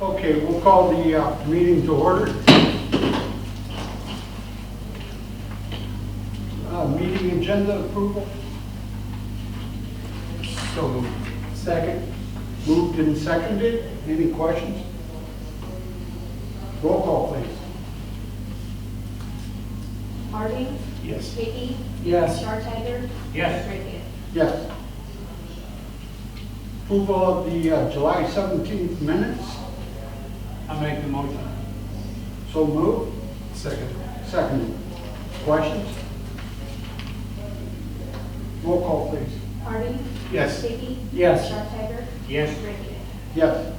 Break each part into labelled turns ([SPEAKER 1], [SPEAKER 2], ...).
[SPEAKER 1] Okay, we'll call the meeting to order. Meeting agenda approval. So moved. Second. Moved and seconded. Any questions? Roll call, please.
[SPEAKER 2] Harding?
[SPEAKER 1] Yes.
[SPEAKER 2] Hickey?
[SPEAKER 1] Yes.
[SPEAKER 2] Shartiger?
[SPEAKER 3] Yes.
[SPEAKER 2] Rickett?
[SPEAKER 1] Yes. Approval of the July 17th minutes.
[SPEAKER 3] I make the motion.
[SPEAKER 1] So moved.
[SPEAKER 3] Second.
[SPEAKER 1] Seconded. Questions? Roll call, please.
[SPEAKER 2] Harding?
[SPEAKER 3] Yes.
[SPEAKER 2] Hickey?
[SPEAKER 1] Yes.
[SPEAKER 2] Shartiger?
[SPEAKER 3] Yes.
[SPEAKER 2] Rickett?
[SPEAKER 1] Yes.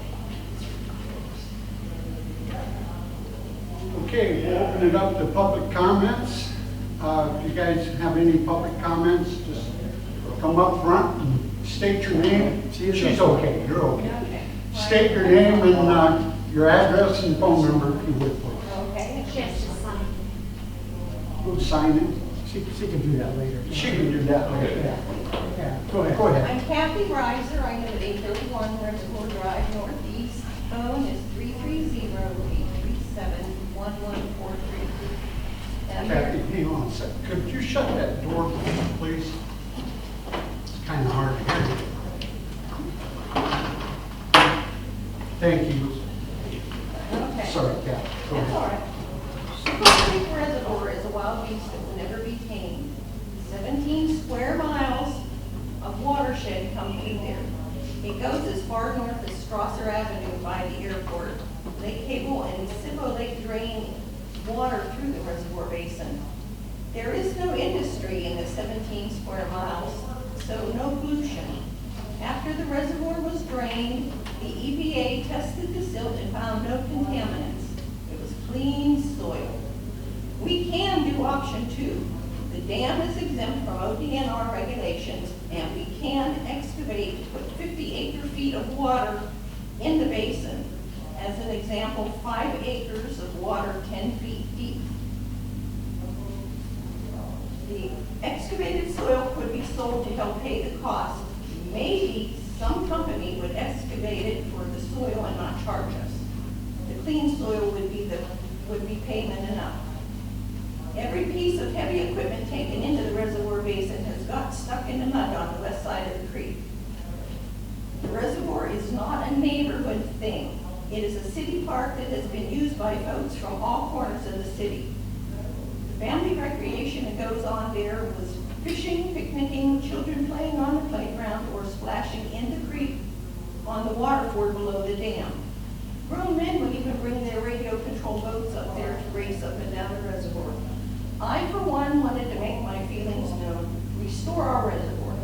[SPEAKER 1] Okay, we'll open it up to public comments. If you guys have any public comments, just come up front and state your name. She's okay, you're okay.
[SPEAKER 2] Okay.
[SPEAKER 1] State your name and your address and phone number if you would, please.
[SPEAKER 2] Okay, she has to sign.
[SPEAKER 1] Who's signing?
[SPEAKER 4] She can do that later.
[SPEAKER 1] She can do that later.
[SPEAKER 4] Yeah, go ahead.
[SPEAKER 1] Go ahead.
[SPEAKER 5] I'm Kathy Reiser. I live at 831 Reservoir Drive Northeast. Phone is 330-837-1143.
[SPEAKER 1] Kathy, hang on a second. Could you shut that door, please? It's kind of hard to hear you. Thank you.
[SPEAKER 5] Okay.
[SPEAKER 1] Sorry, Kathy. Go
[SPEAKER 5] That's all
[SPEAKER 1] ahead.
[SPEAKER 5] right. Sugar Creek Reservoir is a wild beast that will never be tamed. 17 square miles of watershed come through there. It goes as far north as Strasser Avenue by the airport. Lake Cable and Cibbo Lake drain water through the reservoir basin. There is no industry in the 17 square miles, so no pollution. After the reservoir was drained, the EPA tested the silt and found no contaminants. It was clean soil. We can do option 2. The dam is exempt from ODNR regulations, and we can excavate to put 50 acre-feet of water in the basin. As an example, 5 acres of water 10 feet deep. The excavated soil could be sold to help pay the cost. Maybe some company would excavate it for the soil and not charge us. The clean soil would be payment enough. Every piece of heavy equipment taken into the reservoir basin has got stuck in the mud on the west side of the creek. The reservoir is not a neighborhood thing. It is a city park that has been used by folks from all corners of the city. The family recreation that goes on there was fishing, picnicking, children playing on the playground, or splashing in the creek on the waterford below the dam. Grown men would even bring their radio-controlled boats up there to race up and down the reservoir. I, for one, wanted to make my feelings known. Restore our reservoir.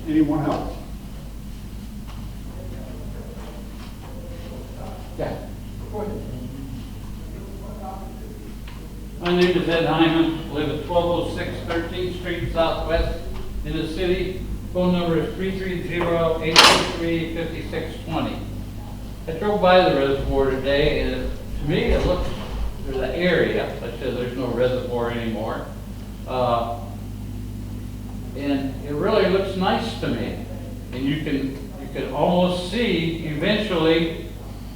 [SPEAKER 1] Anyone else? Yeah. Go ahead.
[SPEAKER 3] My name is Ed Hyman, live at 1206 13th Street Southwest in the city. Phone number is 330-823-5620. I drove by the reservoir today, and to me it looks, there's an area, such as there's no reservoir anymore. And it really looks nice to me. And you can almost see eventually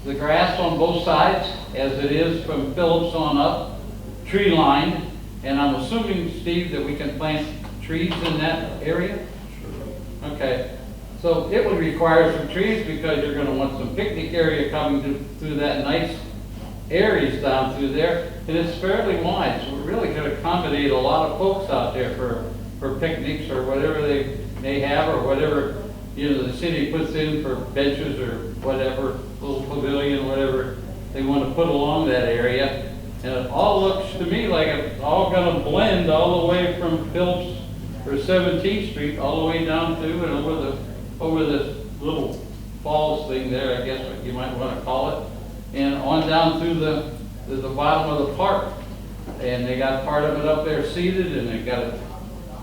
[SPEAKER 3] the grass on both sides, as it is from Phillips on up, tree lined. And I'm assuming, Steve, that we can plant trees in that area? Okay. So it would require some trees because you're going to want some picnic area coming through that nice areas down through there. And it's fairly wide, so we're really going to accommodate a lot of folks out there for picnics or whatever they may have, or whatever, you know, the city puts in for benches or whatever, little pavilion, whatever they want to put along that area. And it all looks to me like it's all going to blend all the way from Phillips or 17th Street all the way down to and over this little falls thing there, I guess what you might want to call it, and on down through the bottom of the park. And they got part of it up there seeded, and they got it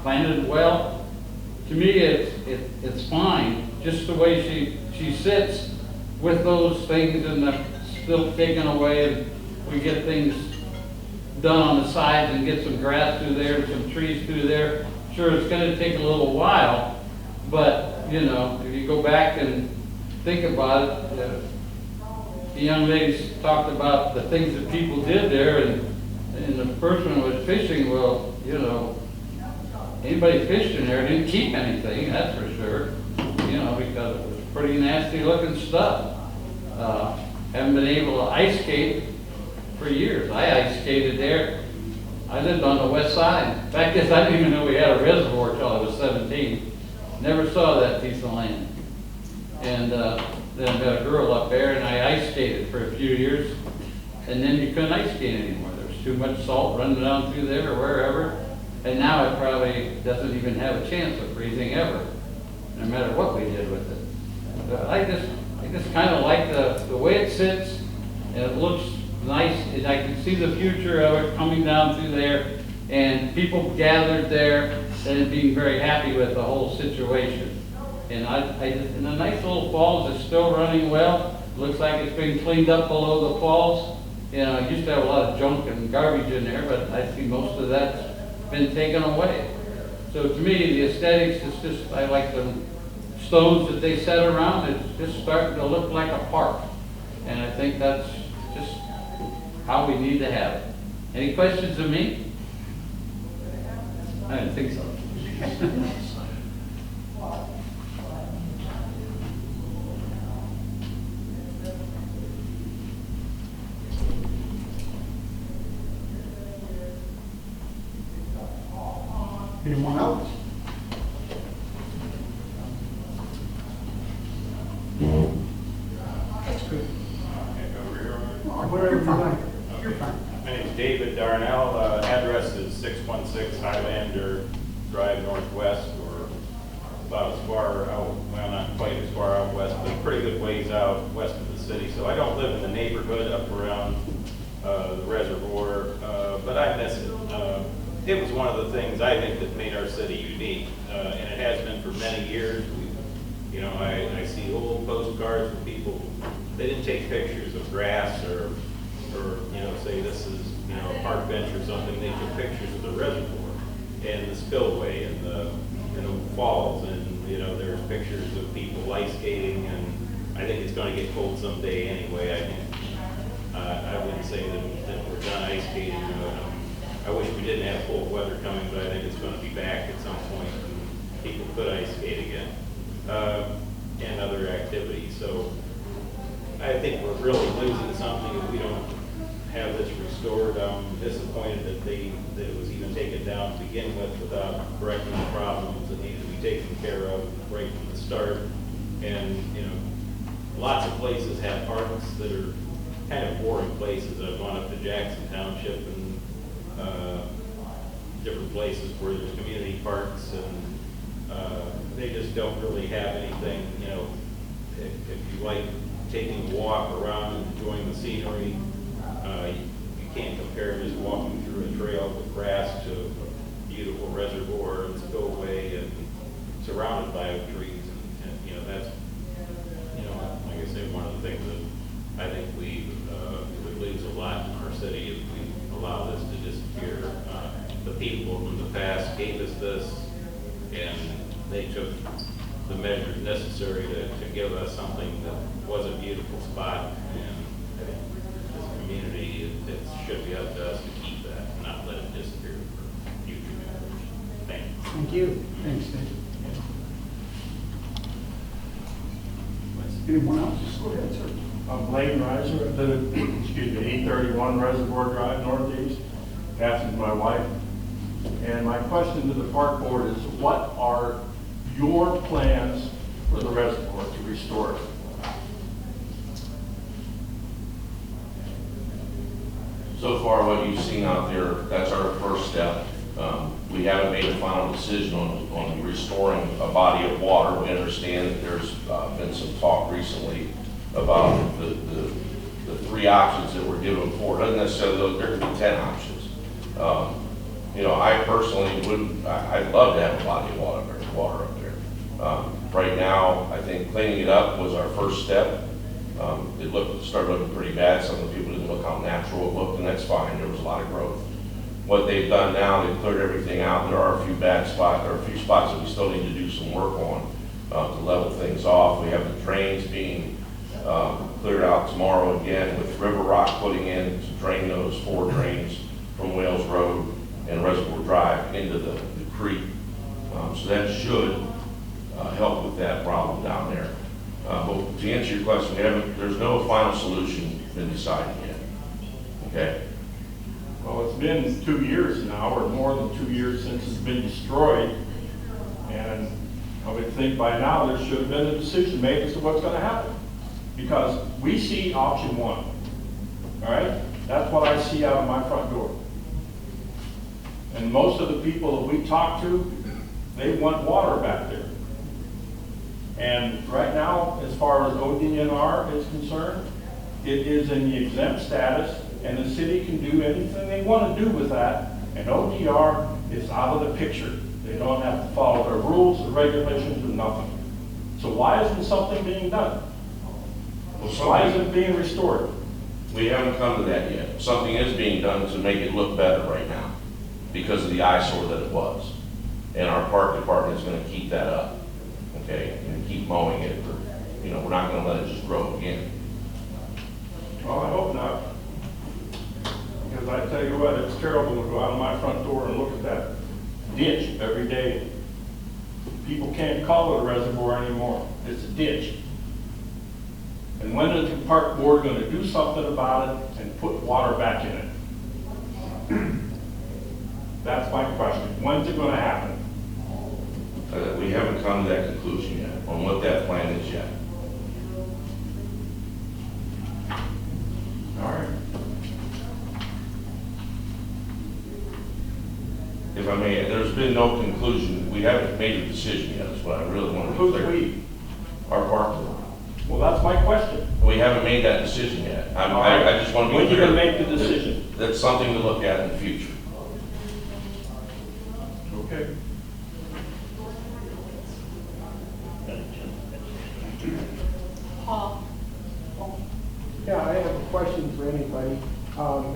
[SPEAKER 3] planted well. To me, it's fine, just the way she sits with those things and the silt taken away, and we get things done on the sides and get some grass through there, some trees through there. Sure, it's going to take a little while, but you know, if you go back and think about it, the young ladies talked about the things that people did there, and the person was fishing. Well, you know, anybody fished in there didn't keep anything, that's for sure, you know, because it was pretty nasty looking stuff. Haven't been able to ice skate for years. I ice skated there. I lived on the west side. In fact, I didn't even know we had a reservoir till I was 17. Never saw that piece of land. And then I met a girl up there, and I ice skated for a few years. And then you couldn't ice skate anymore. There was too much salt running down through there or wherever. And now it probably doesn't even have a chance of freezing ever, no matter what we did with it. But I just kind of like the way it sits, and it looks nice, and I can see the future of it coming down through there, and people gathered there and being very happy with the whole situation. And and the nice little falls is still running well. Looks like it's been cleaned up below the falls. You know, it used to have a lot of junk and garbage in there, but I see most of that's been taken away. So to me, the aesthetics is just, I like the stones that they set around. It's just starting to look like a park. And I think that's just how we need to have it. Any questions of me? I didn't think so.
[SPEAKER 1] Anyone else? That's good.
[SPEAKER 6] Over here.
[SPEAKER 1] Whatever you like. You're fine.
[SPEAKER 6] My name is David Darnell. Address is 616 Highlander Drive Northwest, or about as far out, well, not quite as far out west, but a pretty good ways out west of the city. So I don't live in the neighborhood up around the reservoir, but I miss it. It was one of the things I think that made our city unique, and it has been for many years. You know, I see old postcards from people, they didn't take pictures of grass or you know, say this is, you know, a park bench or something. They took pictures of the reservoir and the spillway and the falls, and you know, there's pictures of people ice skating, and I think it's going to get cold someday anyway. I think I wouldn't say that we're done ice skating. I wish we didn't have cold weather coming, but I think it's going to be back at some point, and people could ice skate again, and other activities. So I think we're really losing something if we don't have this restored. I'm disappointed that it was even taken down to begin with without correcting the problems that need to be taken care of right from the start. And you know, lots of places have parks that are kind of boring places. I've gone up to Jackson Township and different places where there's community parks, and they just don't really have anything. You know, if you like taking a walk around and enjoying the scenery, you can't compare just walking through a trail with grass to a beautiful reservoir and spillway and surrounded by trees. And you know, that's, you know, like I say, one of the things that I think we would lose a lot in our city if we allow this to disappear. The people from the past gave us this, and they took the measures necessary to give us something that was a beautiful spot. And I think as a community, it should be up to us to keep that, and not let it disappear for future generations. Thank you.
[SPEAKER 1] Thank you. Thanks, Dave. Anyone else? Just go ahead, sir.
[SPEAKER 7] I'm Blaine Reiser, I live at, 831 Reservoir Drive, Northeast. Kathy's my wife. And my question to the park board is, what are your plans for the reservoir to restore it?
[SPEAKER 8] So far, what you've seen out there, that's our first step. We haven't made a final decision on restoring a body of water. We understand that there's been some talk recently about the three options that were given for it. Doesn't necessarily, there could be 10 options. You know, I personally wouldn't, I'd love to have a body of water up there. Right now, I think cleaning it up was our first step. It started looking pretty bad. Some of the people didn't look how natural it looked, and that's fine. There was a lot of growth. What they've done now, they've cleared everything out. There are a few bad spots. There are a few spots that we still need to do some work on. to level things off. We have the drains being cleared out tomorrow again with river rock putting in to drain those 4 drains from Wales Road and Reservoir Drive into the creek. So that should help with that problem down there. But to answer your question, there's no final solution been decided yet. Okay?
[SPEAKER 7] Well, it's been 2 years now, or more than 2 years since it's been destroyed. And I would think by now there should have been a decision made as to what's going to happen. Because we see option 1, all right? That's what I see out of my front door. And most of the people that we talk to, they want water back there. And right now, as far as ODNR is concerned, it is in the exempt status, and the city can do anything they want to do with that, and ODR is out of the picture. They don't have to follow their rules, or regulations, or nothing. So why isn't something being done? Why isn't it being restored?
[SPEAKER 8] We haven't come to that yet. Something is being done to make it look better right now because of the eyesore that it was. And our park department is going to keep that up, okay, and keep mowing it. Or, we're not going to let it just grow again.
[SPEAKER 7] Well, I hope not. Because I tell you what, it's terrible to go out of my front door and look at that ditch every day. People can't call it a reservoir anymore. It's a ditch. And when is the park board going to do something about it and put water back in it? That's my question. When's it going to happen?
[SPEAKER 8] We haven't come to that conclusion yet on what that plan is yet.
[SPEAKER 7] All right.
[SPEAKER 8] If I may, there's been no conclusion. We haven't made a decision yet. That's what I really want to be
[SPEAKER 7] Who's
[SPEAKER 8] clear.
[SPEAKER 7] we?
[SPEAKER 8] Our park board.
[SPEAKER 7] Well, that's my question.
[SPEAKER 8] We haven't made that decision yet. I just want to be
[SPEAKER 7] When are you
[SPEAKER 8] clear.
[SPEAKER 7] going to make the decision?
[SPEAKER 8] That's something to look at in the future.
[SPEAKER 7] Okay.
[SPEAKER 5] Paul?
[SPEAKER 4] Yeah, I have a question for anybody.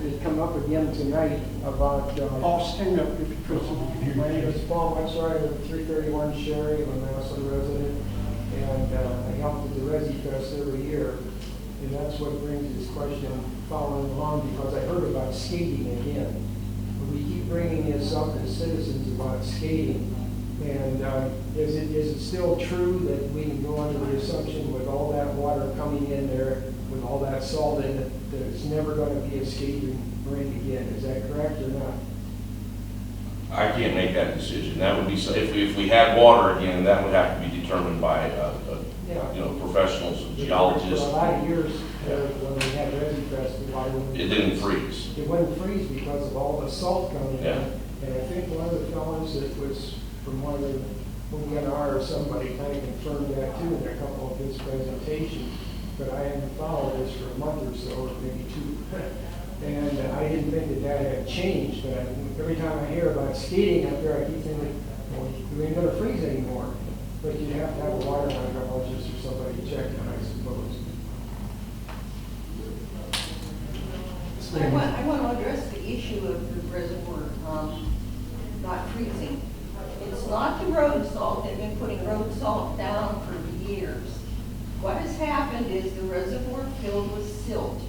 [SPEAKER 4] It's come up again tonight about,
[SPEAKER 1] Paul, stand up if you could, so we can hear you.
[SPEAKER 4] my name is Paul Wexler, I live at 331 Sherry, I'm a Massillon resident, and I help with the Resi Fest every year. And that's what brings this question following along, because I heard about skating again. We keep bringing this up as citizens about skating. And is it still true that we can go under the assumption with all that water coming in there, with all that salt in it, that it's never going to be a skating rink again? Is that correct or not?
[SPEAKER 8] I can't make that decision. That would be, if we had water again, that would have to be determined by, professionals, geologists.
[SPEAKER 4] For a lot of years, when we had Resi Fest, the water wouldn't.
[SPEAKER 8] It didn't freeze.
[SPEAKER 4] It wouldn't freeze because of all the salt coming in.
[SPEAKER 8] Yeah.
[SPEAKER 4] And I think one of the fellows that was from one of the ODNR or somebody kind of confirmed that too in a couple of his presentations. But I haven't followed this for a month or so, or maybe 2. And I didn't think that had changed. But every time I hear about skating up there, I keep thinking, well, we ain't going to freeze anymore. But you have to have a water hydrologist or somebody to check it, I suppose.
[SPEAKER 5] I want to address the issue of the reservoir not freezing. It's not the road salt. They've been putting road salt down for years. What has happened is the reservoir filled with silt.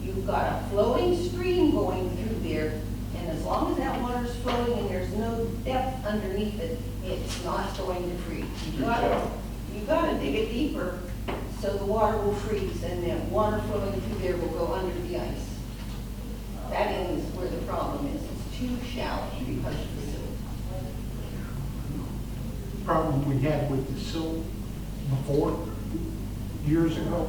[SPEAKER 5] You've got a flowing stream going through there, and as long as that water's flowing and there's no depth underneath it, it's not going to freeze. You've got to dig it deeper so the water will freeze, and then water flowing through there will go under the ice. That is where the problem is. It's too shallow because of the silt.
[SPEAKER 1] Problem we had with the silt before, years ago,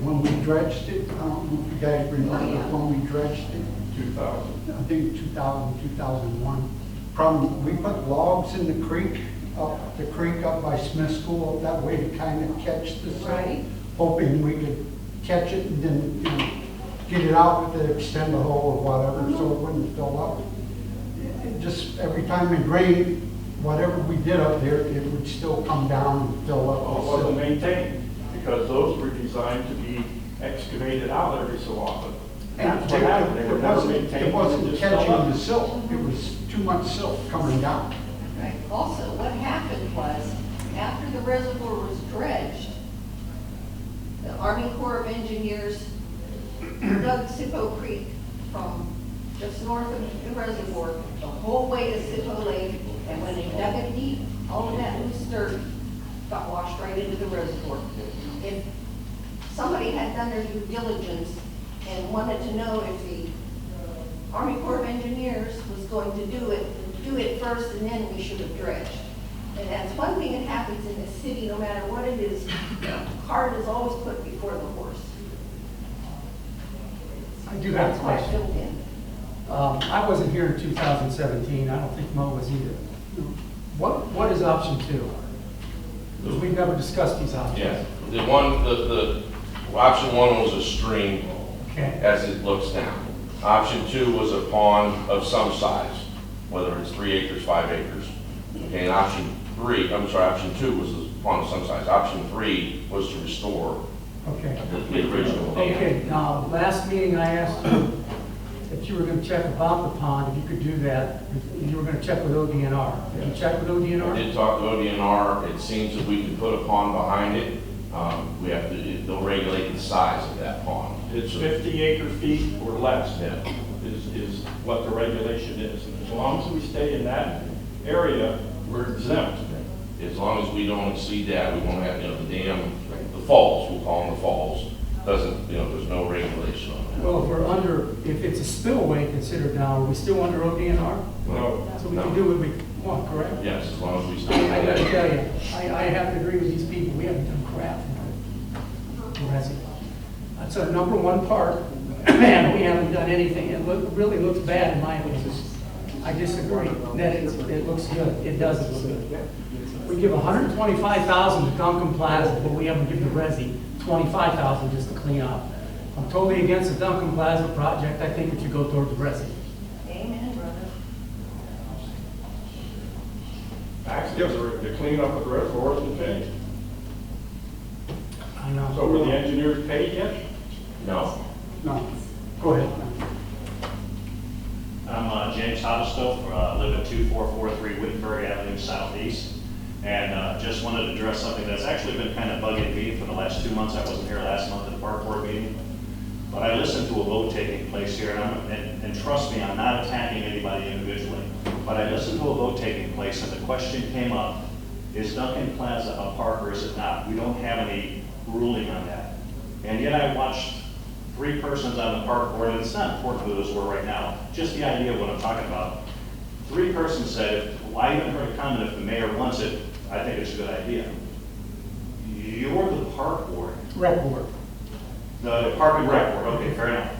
[SPEAKER 1] when we dredged it. I don't know if you guys remember when we dredged it.
[SPEAKER 7] 2000.
[SPEAKER 1] I think 2000, 2001. Problem, we put logs in the creek up by Smith School, that way to kind of catch the silt.
[SPEAKER 5] Right.
[SPEAKER 1] Hoping we could catch it and then, get it out to extend the hole or whatever, so it wouldn't fill up. It just every time it rained, whatever we did up there, it would still come down and fill up.
[SPEAKER 7] Well, it wasn't maintained, because those were designed to be excavated out every so often. That's what happened. They were never maintained.
[SPEAKER 1] It wasn't
[SPEAKER 7] They just fell
[SPEAKER 1] catching
[SPEAKER 7] up.
[SPEAKER 1] the silt, it was too much silt coming down.
[SPEAKER 5] Right. Also, what happened was, after the reservoir was dredged, the Army Corps of Engineers dug Sippo Creek from just north of the reservoir, the whole way to Sippo Lake, and when they dug it deep, all of that loose dirt got washed right into the reservoir. If somebody had done their due diligence and wanted to know if the Army Corps of Engineers was going to do it first, and then we should have dredged. And that's one thing that happens in this city, no matter what it is, the cart is always put before the horse.
[SPEAKER 9] I do have a
[SPEAKER 5] That's why I
[SPEAKER 9] question.
[SPEAKER 5] filled in.
[SPEAKER 9] I wasn't here in 2017, I don't think Mo was either. What is option 2? Because we've never discussed these options.
[SPEAKER 8] Yeah, the option 1 was a stream
[SPEAKER 9] Okay,
[SPEAKER 8] as it looks now. Option 2 was a pond of some size, whether it's 3 acres, 5 acres. Okay, and option 2 was a pond of some size. Option 3 was to restore
[SPEAKER 9] okay.
[SPEAKER 8] the original dam.
[SPEAKER 9] Okay, now, last meeting I asked you if you were gonna check about the pond, if you could do that, you were gonna check with ODNR. Did you check with
[SPEAKER 8] I
[SPEAKER 9] ODNR?
[SPEAKER 8] did talk to ODNR. It seems that we can put a pond behind it. We have to, they'll regulate the size of that pond.
[SPEAKER 7] It's 50 acre feet or less
[SPEAKER 8] Yeah.
[SPEAKER 7] is what the regulation is. And as long as we stay in that area, we're exempt.
[SPEAKER 8] As long as we don't exceed that, we won't have, the dam, the falls, we'll call them the falls, doesn't, there's no regulation on that.
[SPEAKER 9] Well, if it's a spillway considered now, are we still under ODNR?
[SPEAKER 7] No.
[SPEAKER 9] So we can do what we want, correct?
[SPEAKER 8] Yes, as long as we stay in
[SPEAKER 9] I gotta
[SPEAKER 8] that.
[SPEAKER 9] tell you, I have to agree with these people, we haven't done crap. That's our number 1 park, and we haven't done anything. It really looks bad in my opinion. I disagree, that it looks good, it does look good. We give $125,000 to Duncan Plaza, but we haven't given the Resi $25,000 just to clean up. I'm totally against the Duncan Plaza project, I think it should go towards the Resi.
[SPEAKER 5] Amen, brother.
[SPEAKER 7] Actually, the cleanup of the reservoir hasn't finished.
[SPEAKER 9] I know.
[SPEAKER 7] So were the engineers paid yet?
[SPEAKER 8] No.
[SPEAKER 1] No, go ahead.
[SPEAKER 10] I'm James Hottestove, live at 2443 Wittenberg Avenue Southeast, and just wanted to address something that's actually been kind of bugging me for the last 2 months. I wasn't here last month at the park board meeting, but I listened to a vote taking place here, and trust me, I'm not attacking anybody individually, but I listened to a vote taking place, and the question came up, is Duncan Plaza a park or is it not? We don't have any ruling on that. And yet I watched 3 persons on the park board, and it's not important who those were right now, just the idea of what I'm talking about. 3 persons said, well, I even heard a comment, if the mayor wants it, I think it's a good idea. You're the park board.
[SPEAKER 9] Rec board.
[SPEAKER 10] The park and rec board, okay, fair enough.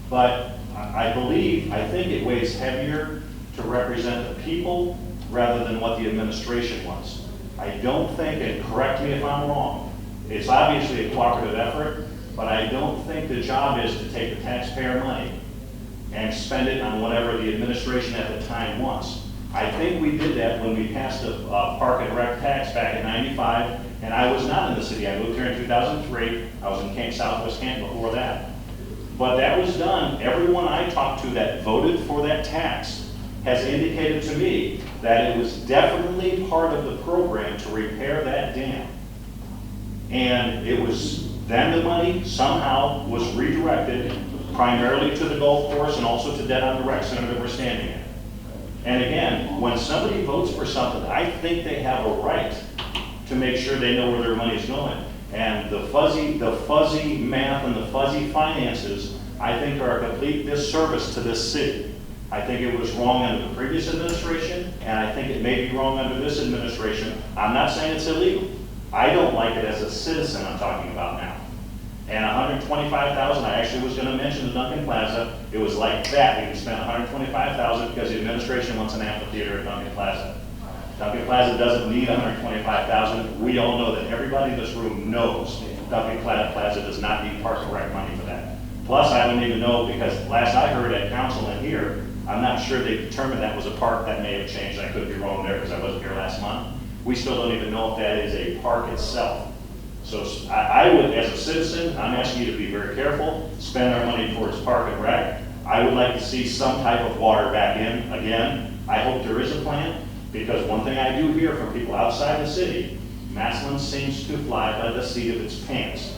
[SPEAKER 10] But I think it weighs heavier to represent the people rather than what the administration wants. I don't think, and correct me if I'm wrong, it's obviously a cooperative effort, but I don't think the job is to take the taxpayer money and spend it on whatever the administration at the time wants. I think we did that when we passed the park and rec tax back in '95, and I was not in the city. I moved here in 2003. I was in Southwest Canton before that. But that was done. Everyone I talked to that voted for that tax has indicated to me that it was definitely part of the program to repair that dam. And it was, then the money somehow was redirected primarily to the golf course and also to Dead on the Rec Center that we're standing in. And again, when somebody votes for something, I think they have a right to make sure they know where their money's going. And the fuzzy math and the fuzzy finances, I think are a complete disservice to this city. I think it was wrong under the previous administration, and I think it may be wrong under this administration. I'm not saying it's illegal. I don't like it as a citizen I'm talking about now. And $125,000, I actually was gonna mention the Duncan Plaza. It was like that, we can spend $125,000 because the administration wants an amphitheater at Duncan Plaza. Duncan Plaza doesn't need $125,000. We all know that everybody in this room knows Duncan Plaza does not need park and rec money for that. Plus, I don't even know, because last I heard at council and here, I'm not sure they determined that was a park. That may have changed. I could be wrong there because I wasn't here last month. We still don't even know if that is a park itself. So I would, as a citizen, I'm asking you to be very careful, spend our money towards park and rec. I would like to see some type of water back in again. I hope there is a plan, because one thing I do hear from people outside the city Massillon seems to fly by the seat of its pants.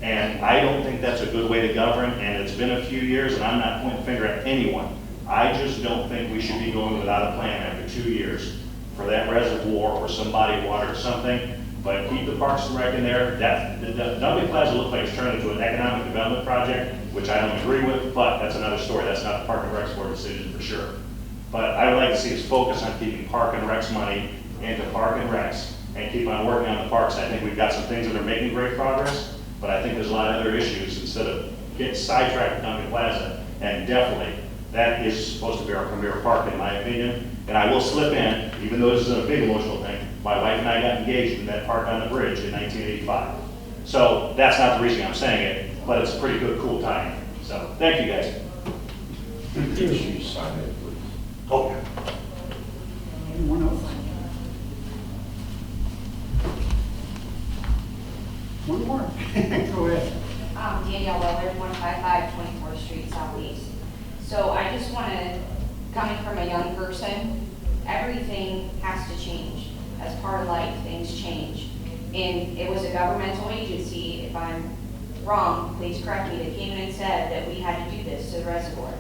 [SPEAKER 10] And I don't think that's a good way to govern, and it's been a few years, and I'm not pointing the finger at anyone. I just don't think we should be going without a plan after 2 years for that reservoir or some body of water or something. But keep the Parks and Rec in there. The Dudley Plaza looks like it's turned into an economic development project, which I don't agree with, but that's another story. That's not the Park and Rec's board decision for sure. But I would like to see us focus on keeping Park and Rec's money into Park and Rec's and keep on working on the parks. I think we've got some things that are making great progress, but I think there's a lot of other issues instead of getting sidetracked with Dudley Plaza. And definitely, that is supposed to be our premier park in my opinion. And I will slip in, even though this is a big emotional thing, my wife and I got engaged in that park on the bridge in 1985. So that's not the reason I'm saying it, but it's a pretty good, cool time. So thank you guys.
[SPEAKER 8] Could you sign it, please?
[SPEAKER 10] Okay.
[SPEAKER 1] Anyone else? One more. Go ahead.
[SPEAKER 2] Danielle Weller, 155 24th Street Southeast. So I just want to, coming from a young person, everything has to change. As part of life, things change. And it was a governmental agency, if I'm wrong, please correct me, that came in and said that we had to do this to the reservoir.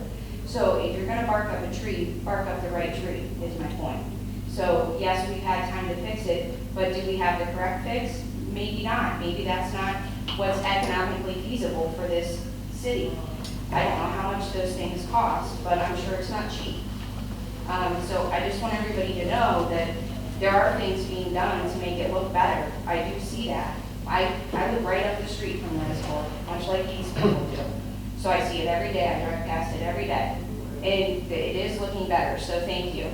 [SPEAKER 2] So if you're going to bark up a tree, bark up the right tree, is my point. So yes, we've had time to fix it, but do we have the correct fix? Maybe not. Maybe that's not what's economically feasible for this city. I don't know how much those things cost, but I'm sure it's not cheap. So I just want everybody to know that there are things being done to make it look better. I do see that. I live right up the street from the reservoir, much like these people do. So I see it every day. I drive past it every day. And it is looking better. So thank you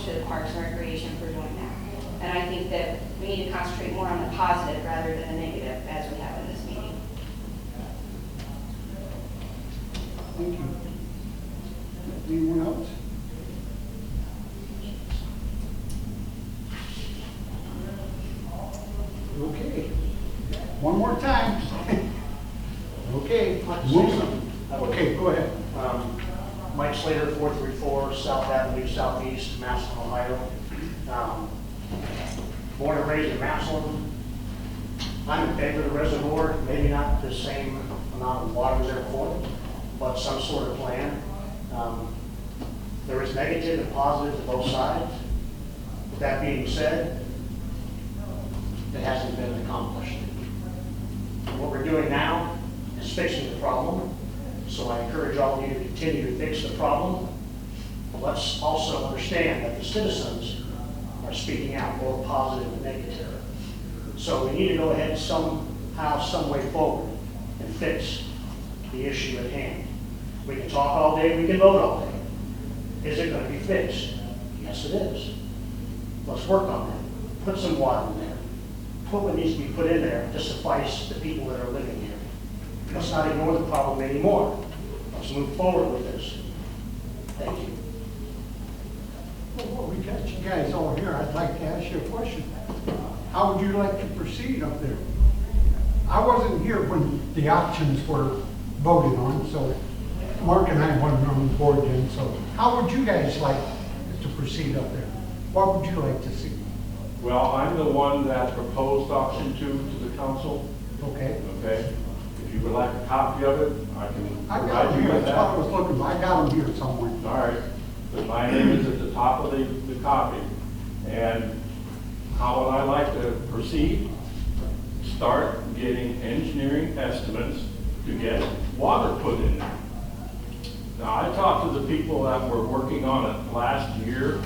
[SPEAKER 2] to the Parks and Recreation for doing that. And I think that we need to concentrate more on the positive rather than the negative as we have in this meeting.
[SPEAKER 1] Thank you. Anyone else? Okay. One more time. Okay. Okay, go ahead.
[SPEAKER 11] Mike Slater, 434 South Avenue Southeast, Massillon, Ohio. Born and raised in Massillon. I'm in favor of the reservoir, maybe not the same amount of water as there before, but some sort of plan. There is negative and positive to both sides. With that being said, it hasn't been accomplished. What we're doing now is fixing the problem. So I encourage all of you to continue to fix the problem. But let's also understand that the citizens are speaking out, both positive and negative. So we need to go ahead somehow, some way forward and fix the issue at hand. We can talk all day, we can vote all day. Is it going to be fixed? Yes, it is. Let's work on that. Put some water in there. Put what needs to be put in there to suffice the people that are living here. Let's not ignore the problem anymore. Let's move forward with this. Thank you.
[SPEAKER 1] Well, we got you guys all here. I'd like to ask you a question. How would you like to proceed up there? I wasn't here when the options were voted on, so Mark and I weren't on the board then, so how would you guys like to proceed up there? What would you like to see?
[SPEAKER 7] Well, I'm the one that proposed option 2 to the council.
[SPEAKER 1] Okay.
[SPEAKER 7] Okay? If you would like a copy of it, I can
[SPEAKER 1] I got
[SPEAKER 7] provide
[SPEAKER 1] them
[SPEAKER 7] you
[SPEAKER 1] here.
[SPEAKER 7] with
[SPEAKER 1] That's what I
[SPEAKER 7] that.
[SPEAKER 1] was looking for. I got them here somewhere.
[SPEAKER 7] All right. But my name is at the top of the copy. And how would I like to proceed? Start getting engineering estimates to get water put in there. Now, I talked to the people that were working on it last year,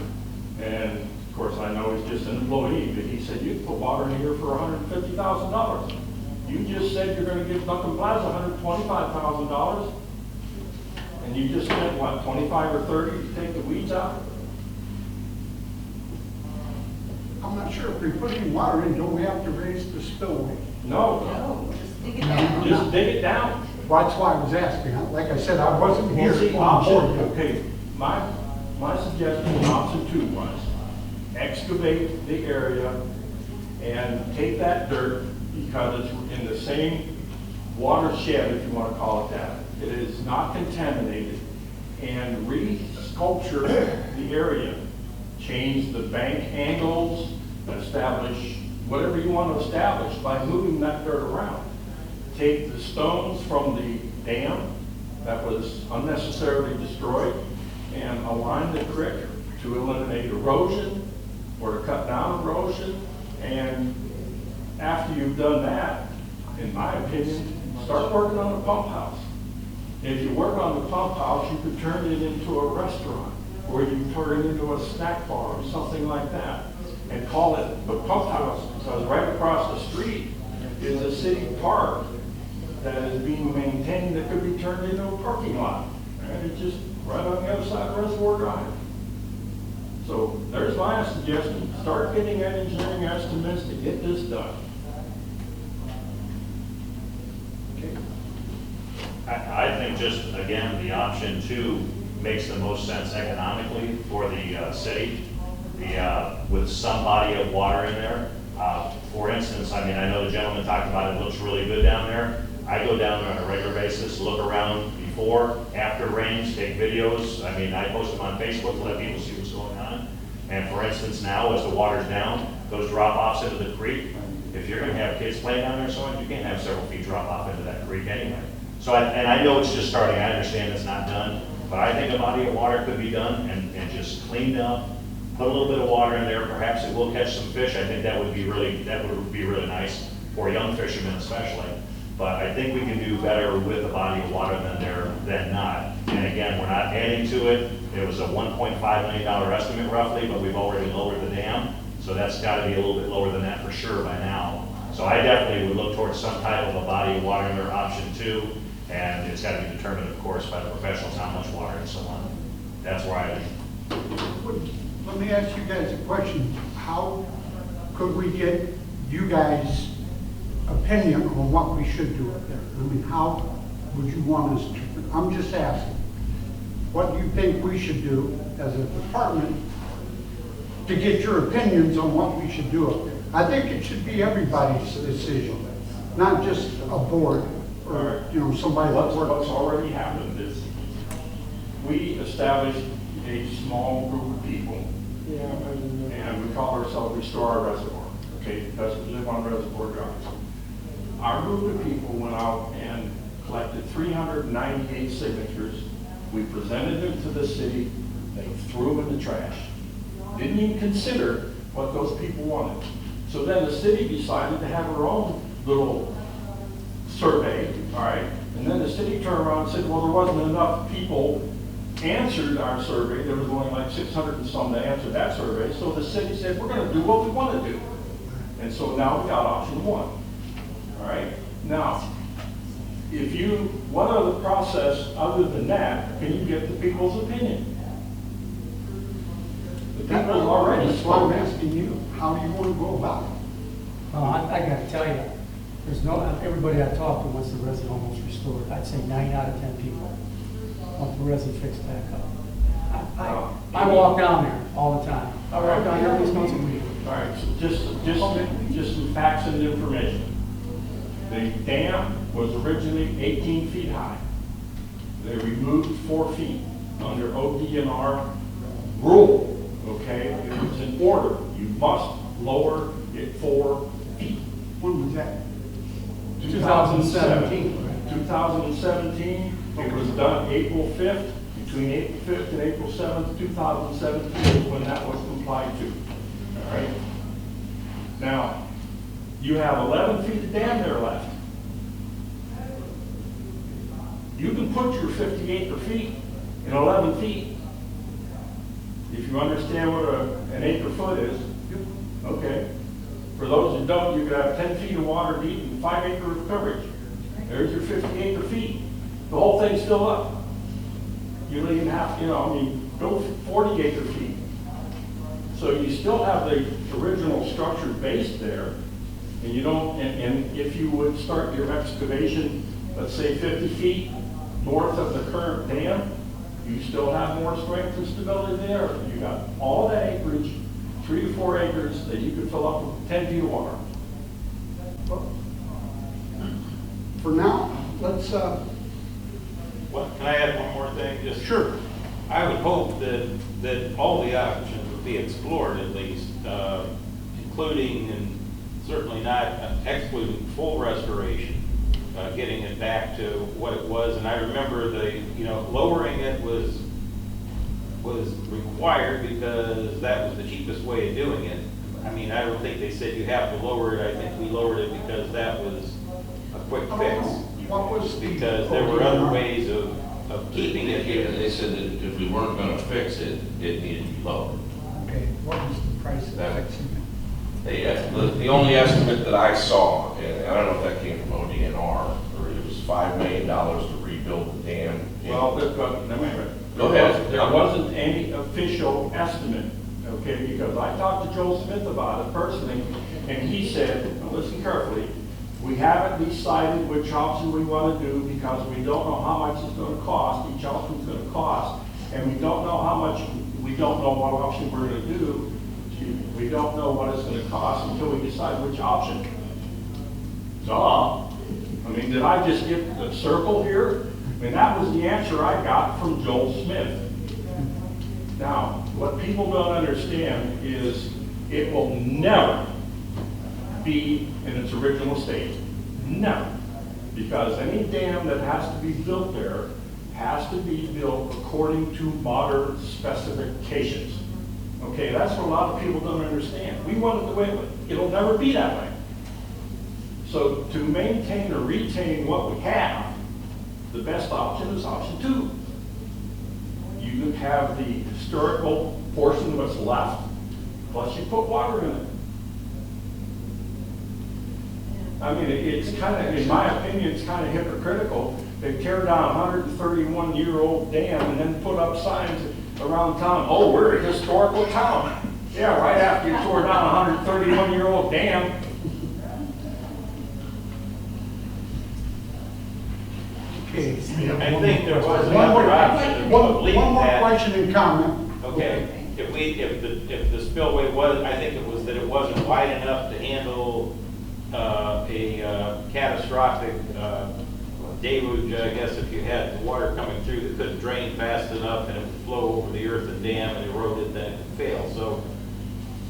[SPEAKER 7] and of course, I know he's just an employee, but he said, you can put water in here for $150,000. You just said you're gonna give Duncan Plaza $125,000, and you just spent, what, 25 or 30 to take the weeds out?
[SPEAKER 1] I'm not sure if we put any water in, don't we have to raise the spillway?
[SPEAKER 7] No,
[SPEAKER 5] No, just dig it down.
[SPEAKER 7] just dig it down.
[SPEAKER 1] Well, that's why I was asking. Like I said, I wasn't here.
[SPEAKER 7] Well, see,
[SPEAKER 1] on board.
[SPEAKER 7] okay, my suggestion in option 2 was excavate the area and take that dirt because it's in the same watershed, if you want to call it that. It is not contaminated, and re-sculpture the area. Change the bank angles, establish whatever you want to establish by moving that dirt around. Take the stones from the dam that was unnecessarily destroyed and align the creek to eliminate erosion or to cut down erosion. And after you've done that, in my opinion, start working on the pump house. If you work on the pump house, you could turn it into a restaurant, or you can turn it into a snack bar or something like that, and call it the pump house, because right across the street is a city park that is being maintained that could be turned into a parking lot. And it's just right on the other side of Reservoir Drive. So there's my suggestion. Start getting engineering estimates to get this done.
[SPEAKER 10] I think just, again, the option 2 makes the most sense economically for the city, with some body of water in there. For instance, I mean, I know the gentleman talked about it looks really good down there. I go down there on a regular basis, look around before, after rains, take videos. I mean, I post them on Facebook to let people see what's going on. And for instance, now as the water's down, those drop-offs into the creek, if you're gonna have kids playing down there so much, you can't have several feet drop off into that creek anyway. So, and I know it's just starting, I understand it's not done, but I think a body of water could be done and just cleaned up, put a little bit of water in there, perhaps it will catch some fish. I think that would be really nice for young fishermen especially. But I think we can do better with a body of water than not. And again, we're not adding to it. It was a $1.5 million estimate roughly, but we've already lowered the dam. So that's gotta be a little bit lower than that for sure by now. So I definitely would look towards some type of a body of water in there, option 2. And it's gotta be determined, of course, by the professionals, how much water and so on. That's where I
[SPEAKER 1] Let me ask you guys a question. How could we get you guys' opinion on what we should do up there? I mean, how would you want us to, I'm just asking, what do you think we should do as a department to get your opinions on what we should do up there? I think it should be everybody's decision, not just a board or, you know, somebody that works.
[SPEAKER 7] What's already happened is we established a small group of people, and we call ourselves Restore Our Reservoir, okay, because we live on Reservoir Drive. Our group of people went out and collected 398 signatures. We presented them to the city. They threw them in the trash. Didn't even consider what those people wanted. So then the city decided to have her own little survey, all right? And then the city turned around and said, well, there wasn't enough people answered our survey. There was only like 600 and some that answered that survey. So the city said, we're going to do what we want to do. And so now we got option 1. All right. Now, what other process other than that can you get the people's opinion? The people already
[SPEAKER 1] That's why I'm
[SPEAKER 7] spoken.
[SPEAKER 1] asking you, how do you want to go about it?
[SPEAKER 9] Well, I gotta tell you, everybody I talk to wants the resin almost restored. I'd say 9 out of 10 people want the resin fixed back up. I walk down there all the time. I walk down there at least once a week.
[SPEAKER 7] All right, so just some facts and information. The dam was originally 18 feet high. They removed 4 feet under ODNR rule, okay? It was in order. You must lower it 4 feet.
[SPEAKER 1] When was that?
[SPEAKER 9] 2017.
[SPEAKER 7] 2017, it was done April 5th, between April 5th and April 7th, 2017 is when that was complied to, all right? Now, you have 11 feet of dam there left. You can put your 50 acre feet in 11 feet. If you understand what an acre foot is, okay. For those who don't, you could have 10 feet of water deep and 5 acre of coverage. There's your 50 acre feet. The whole thing's still up. You don't even have, go 40 acre feet. So you still have the original structure base there, and you don't, and if you would start your excavation, let's say 50 feet north of the current dam, you still have more strength and stability there. You got all that acreage, 3 to 4 acres that you could fill up with 10 feet of water.
[SPEAKER 1] For now, let's,
[SPEAKER 6] What, can I add one more thing? Just
[SPEAKER 1] sure.
[SPEAKER 6] I would hope that all the options would be explored at least, including and certainly not excluding full restoration, getting it back to what it was. And I remember lowering it was required because that was the cheapest way of doing it. I mean, I don't think they said you have to lower it. I think we lowered it because that was a quick fix.
[SPEAKER 1] What was the?
[SPEAKER 6] Because there were other ways of keeping it here.
[SPEAKER 8] They said that if we weren't gonna fix it, it needed to be lowered.
[SPEAKER 1] Okay, what was the price of
[SPEAKER 8] That-
[SPEAKER 1] fixing
[SPEAKER 8] The only estimate that I saw, and I don't know if that came from ODNR, or it was $5 million to rebuild the dam.
[SPEAKER 7] Well, wait a minute.
[SPEAKER 8] Go ahead.
[SPEAKER 7] There wasn't any official estimate, okay, because I talked to Joel Smith about it personally, and he said, now listen carefully, we haven't decided which option we want to do because we don't know how much it's going to cost, each option's going to cost, and we don't know how much, we don't know what option we're going to do. We don't know what it's going to cost until we decide which option. I mean, did I just get the circle here? I mean, that was the answer I got from Joel Smith. Now, what people don't understand is it will never be in its original state. Never. Because any dam that has to be built there has to be built according to modern specifications. Okay, that's what a lot of people don't understand. We want it the way it'll never be that way. So to maintain or retain what we have, the best option is option 2. You can have the historical portion of what's left, plus you put water in it. I mean, it's kind of, in my opinion, it's kind of hypocritical. They tear down a 131-year-old dam and then put up signs around town, oh, we're a historical town. Yeah, right after you tore down a 131-year-old dam.
[SPEAKER 1] Okay.
[SPEAKER 6] I think there was
[SPEAKER 1] One more-
[SPEAKER 6] another option of
[SPEAKER 1] One
[SPEAKER 6] leaving
[SPEAKER 1] more
[SPEAKER 6] that.
[SPEAKER 1] question and comment.
[SPEAKER 6] Okay, if the spillway was, I think it was that it wasn't wide enough to handle a catastrophic deluge, I guess, if you had the water coming through that couldn't drain fast enough and it would flow over the earthen dam and erode it, then it would fail. So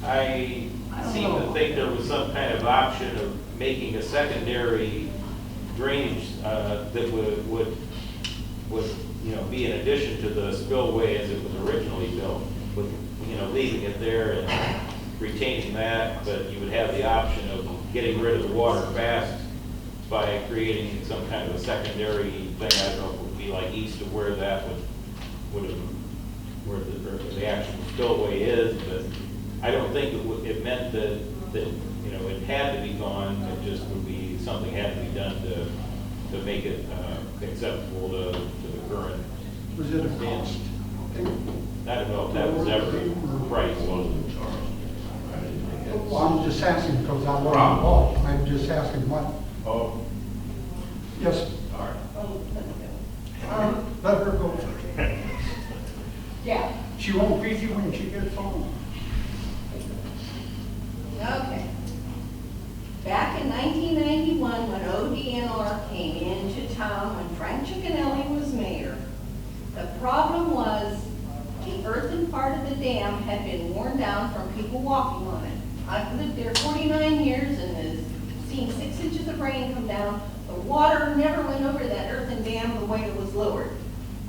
[SPEAKER 6] I seem to think there was some kind of option of making a secondary drainage that would be in addition to the spillway as it was originally built, with, leaving it there and retaining that, but you would have the option of getting rid of the water fast by creating some kind of a secondary thing. I don't know if it would be like east of where that would have, where the actual spillway is, but I don't think it meant that it had to be gone. It just would be, something had to be done to make it acceptable to the current
[SPEAKER 1] Was it a
[SPEAKER 6] standard.
[SPEAKER 1] cost?
[SPEAKER 6] I don't know if that was ever priced.
[SPEAKER 1] Well, I'm just asking because I wasn't involved. I'm just asking what.
[SPEAKER 7] Oh,
[SPEAKER 1] Yes,
[SPEAKER 7] all right.
[SPEAKER 1] let her go first.
[SPEAKER 5] Yeah,
[SPEAKER 1] She won't greet you when she gets home.
[SPEAKER 5] okay. Back in 1991, when ODNR came into town, when Frank Ciccanelli was mayor, the problem was the earthen part of the dam had been worn down from people walking on it. I've lived there 49 years and has seen 6 inches of rain come down. The water never went over that earthen dam the way it was lowered.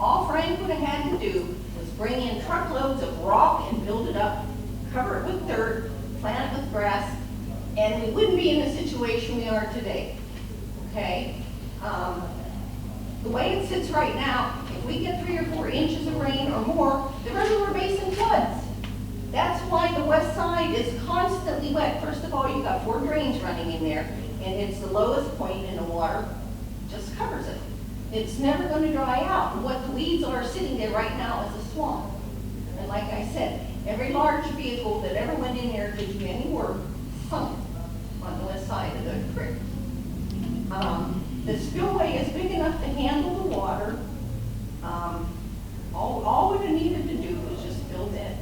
[SPEAKER 5] All Frank would have had to do was bring in truckloads of rock and build it up, cover it with dirt, plant it with grass, and we wouldn't be in the situation we are today, okay? The way it sits right now, if we get 3 or 4 inches of rain or more, the reservoir basin floods. That's why the west side is constantly wet. First of all, you've got 4 drains running in there, and it's the lowest point in the water, just covers it. It's never going to dry out. And what the weeds are sitting there right now is a swamp. And like I said, every large vehicle that ever went in there to do any work sunk on the west side of the creek. The spillway is big enough to handle the water. All we needed to do was just build that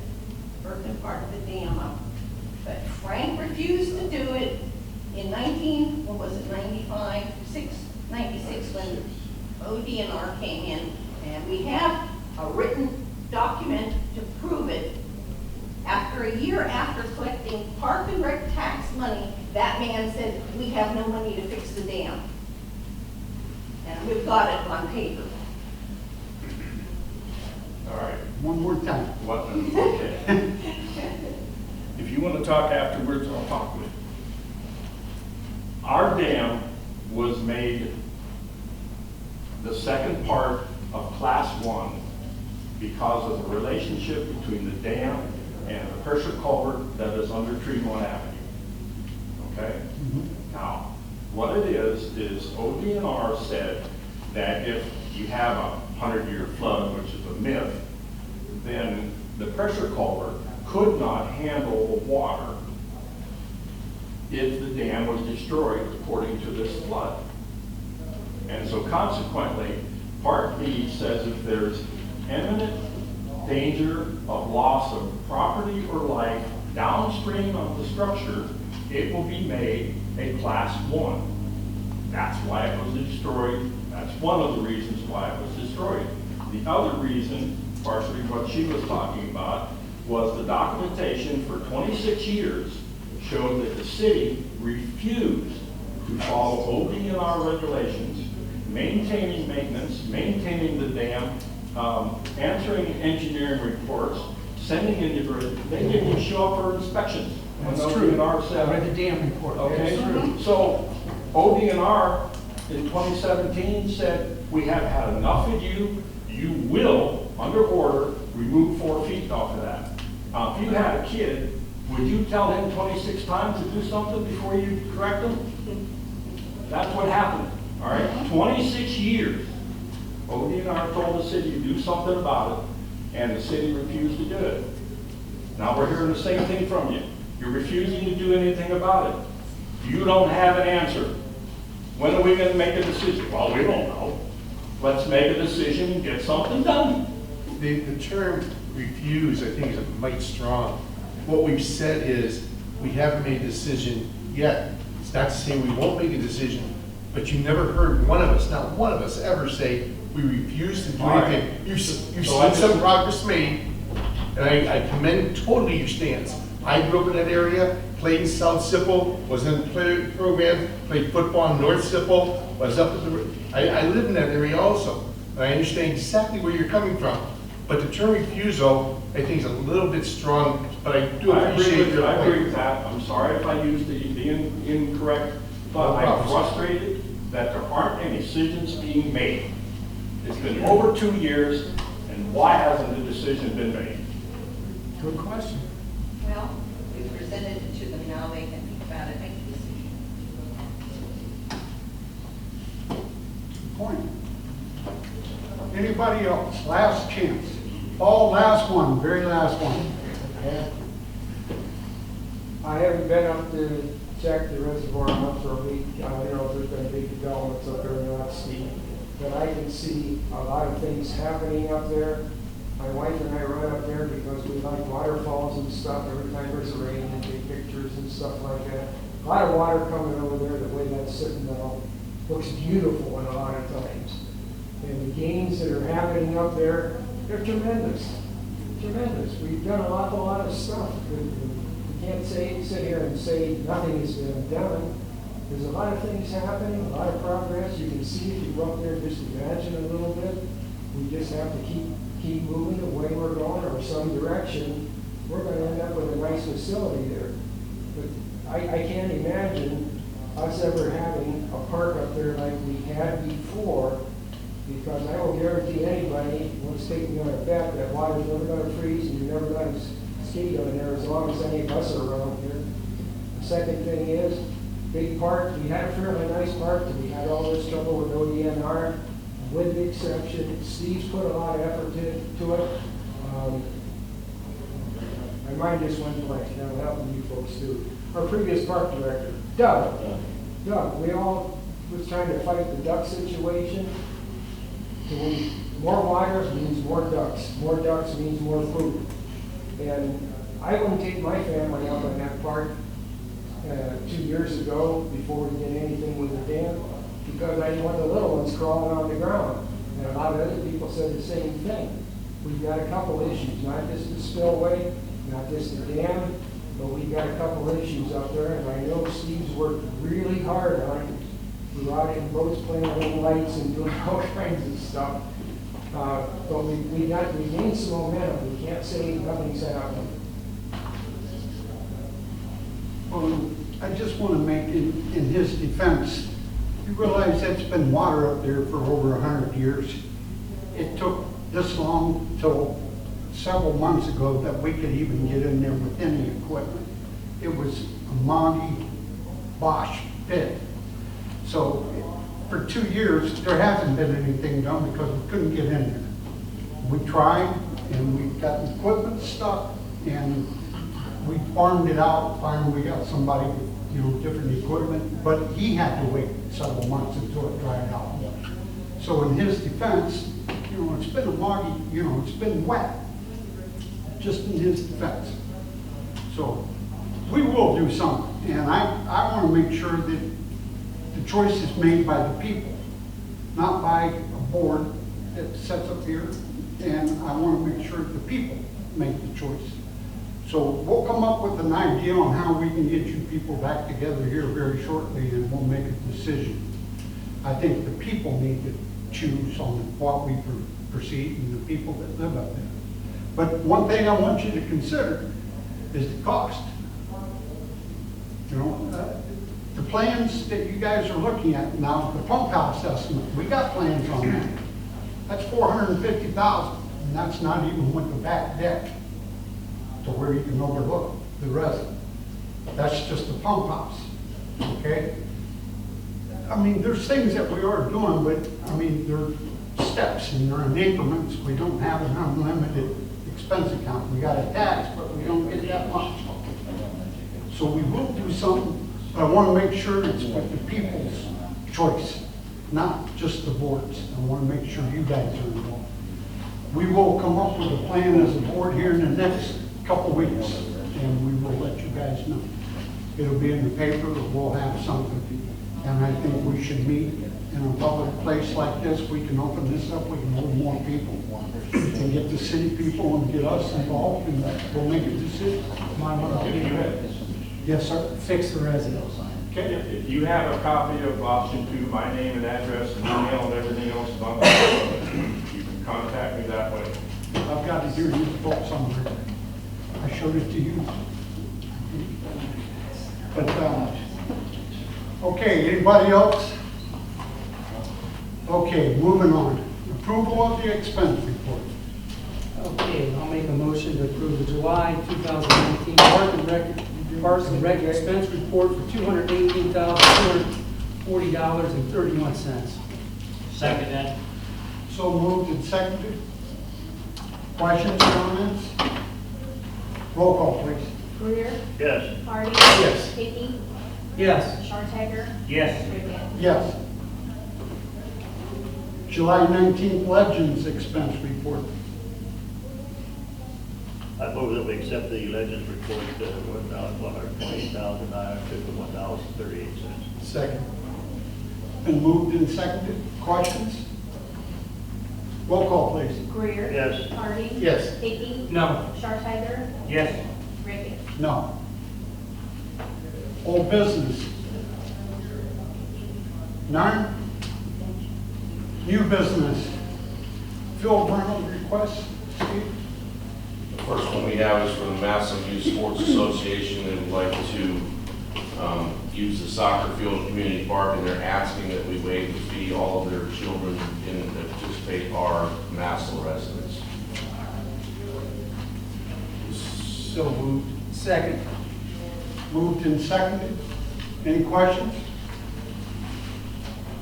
[SPEAKER 5] earthen part of the dam up. But Frank refused to do it in 96, when ODNR came in. And we have a written document to prove it. After a year after collecting Park and Rec tax money that man said, we have no money to fix the dam. And we've got it on paper.
[SPEAKER 7] All right.
[SPEAKER 1] One more time.
[SPEAKER 7] What, okay. If you want to talk afterwards, I'll talk with you. Our dam was made the second part of Class 1 because of the relationship between the dam and the pressure culvert that is under Tremont Avenue. Okay? Now, what it is ODNR said that if you have a 100-year flood, which is a myth, then the pressure culvert could not handle the water if the dam was destroyed according to this flood. And so consequently, Part B says if there's imminent danger of loss of property or life downstream of the structure, it will be made a Class 1. That's why it was destroyed. That's one of the reasons why it was destroyed. The other reason, partially what she was talking about, was the documentation for 26 years showed that the city refused to follow ODNR regulations, maintaining maintenance, maintaining the dam, answering engineering reports, sending in the grid. They didn't even show up for inspections.
[SPEAKER 9] That's
[SPEAKER 7] when
[SPEAKER 9] true.
[SPEAKER 7] ODNR said,
[SPEAKER 9] I read the dam report.
[SPEAKER 7] okay,
[SPEAKER 9] That's true.
[SPEAKER 7] so ODNR in 2017 said, we have had enough of you. You will, under order, remove 4 feet off of that. If you had a kid, would you tell him 26 times to do something before you correct him? That's what happened, all right? 26 years. ODNR told the city to do something about it, and the city refused to do it. Now we're hearing the same thing from you. You're refusing to do anything about it. You don't have an answer. When are we going to make a decision? Well, we don't know. Let's make a decision and get something done.
[SPEAKER 12] The term refuse, I think, is mighty strong. What we've said is, we haven't made a decision yet. It's not to say we won't make a decision, but you never heard one of us, not one of us, ever say, we refuse to do
[SPEAKER 7] All right.
[SPEAKER 12] anything. You've seen
[SPEAKER 7] So I
[SPEAKER 12] some
[SPEAKER 7] just-
[SPEAKER 12] progress made, and I commend totally your stance. I grew up in that area, played in South Sipple, was in the program, played football in North Sipple, was up at the, I live in that area also. And I understand exactly where you're coming from. But the term refusal, I think, is a little bit strong, but I do
[SPEAKER 7] I agree
[SPEAKER 12] appreciate
[SPEAKER 7] with,
[SPEAKER 12] your
[SPEAKER 7] I agree
[SPEAKER 12] point.
[SPEAKER 7] with that. I'm sorry if I used the incorrect, but
[SPEAKER 12] No
[SPEAKER 7] I'm
[SPEAKER 12] problem.
[SPEAKER 7] frustrated that there aren't any decisions being made. It's been over 2 years, and why hasn't a decision been made?
[SPEAKER 9] Good question.
[SPEAKER 5] Well, we presented it to them, now they can think about it, make a decision.
[SPEAKER 1] Point. Anybody else? Last chance. Paul, last one, very last one.
[SPEAKER 4] I haven't been up to check the reservoir much for a week. There's been big developments up there in that steep. But I can see a lot of things happening up there. My wife and I run up there because we like waterfalls and stuff. Every time there's a rain and take pictures and stuff like that. A lot of water coming over there, the way that's sitting now. Looks beautiful in a lot of times. And the gains that are happening up there, they're tremendous. Tremendous. We've done an awful lot of stuff. We can't sit here and say nothing has been done. There's a lot of things happening, a lot of progress. You can see if you go up there, just imagine a little bit. We just have to keep moving the way we're going or some direction. We're going to end up with a nice facility there. But I can't imagine us ever having a park up there like we had before, because I will guarantee anybody, let's take me on a bet, that water's never going to freeze and you're never going to ski on there as long as any of us are around here. The second thing is, big park, we had a fairly nice park, and we had all this trouble with ODNR, with the exception, Steve's put a lot of effort to it. My mind just went blank, and that'll help you folks too. Our previous park director, Doug, we all was trying to fight the duck situation. More water means more ducks means more food. And I wouldn't take my family out on that park 2 years ago before we did anything with the dam, because I didn't want the little ones crawling on the ground. And a lot of other people said the same thing. We've got a couple issues, not just the spillway, not just the dam, but we've got a couple of issues out there, and I know Steve's worked really hard on it. We're out in boats playing with lights and doing all kinds of stuff. But we gained some momentum. We can't say nothing's happened.
[SPEAKER 1] I just want to make, in his defense, you realize that's been water up there for over 100 years. It took this long till several months ago that we could even get in there with any equipment. It was a moggy Bosch pit. So for 2 years, there hasn't been anything done because we couldn't get in there. We tried and we got the equipment stuck and we farmed it out. Finally, we got somebody with, different equipment, but he had to wait several months until it dried out. So in his defense, it's been a moggy, it's been wet, just in his defense. So we will do something, and I want to make sure that the choice is made by the people, not by a board that sets up here, and I want to make sure the people make the choice. So we'll come up with an idea on how we can get you people back together here very shortly, and we'll make a decision. I think the people need to choose on what we proceed and the people that live up there. But one thing I want you to consider is the cost. The plans that you guys are looking at now, the pump house estimate, we got plans on that. That's $450,000, and that's not even with the back deck to where you can overlook the resident. That's just the pump house, okay? I mean, there's things that we are doing, but I mean, they're steps and they're in increments. We don't have an unlimited expense account. We got a tax, but we don't get that much. So we will do something, but I want to make sure it's with the people's choice, not just the board's. I want to make sure you guys are involved. We will come up with a plan as a board here in the next couple weeks, and we will let you guys know. It'll be in the paper, or we'll have something. And I think we should meet in a public place like this. We can open this up, we can hold more people, and get the city people and get us involved, and we'll make a decision. Yes, sir.
[SPEAKER 9] Fix the residence.
[SPEAKER 7] Okay, if you have a copy of option 2, my name and address and email and everything else is on the you can contact me that way.
[SPEAKER 1] I've got it here in this book somewhere. I showed it to you. But, okay, anybody else? Okay, moving on. Approval of the expense report.
[SPEAKER 9] Okay, I'll make a motion to approve the July 2019 Parks and Rec expense report for $218,240.31.
[SPEAKER 11] Second that.
[SPEAKER 1] So moved and seconded. Questions, comments? Roll call, please.
[SPEAKER 13] Greer,
[SPEAKER 11] Yes.
[SPEAKER 13] Hardy.
[SPEAKER 1] Yes.
[SPEAKER 13] Hickey,
[SPEAKER 9] Yes.
[SPEAKER 13] Shorthager,
[SPEAKER 11] Yes.
[SPEAKER 13] Rickett.
[SPEAKER 1] Yes. July 19th Legends expense report.
[SPEAKER 14] I move that we accept the Legends report, $1,128,951.38.
[SPEAKER 1] Second. Been moved and seconded. Questions? Roll call, please.
[SPEAKER 13] Greer.
[SPEAKER 14] Yes.
[SPEAKER 13] Hardy.
[SPEAKER 1] Yes.
[SPEAKER 13] Hickey.
[SPEAKER 9] No.
[SPEAKER 13] Shorthager,
[SPEAKER 11] Yes.
[SPEAKER 13] Rickett.
[SPEAKER 1] No. Old business. None. New business. Phil Brown request, Steve?
[SPEAKER 8] The first one we have is from the Massillon Youth Sports Association. They would like to use the soccer field at Community Park, and they're asking that we waive the fee. All of their children that participate are Massillon residents.
[SPEAKER 1] So moved.
[SPEAKER 9] Second.
[SPEAKER 1] Moved and seconded. Any questions?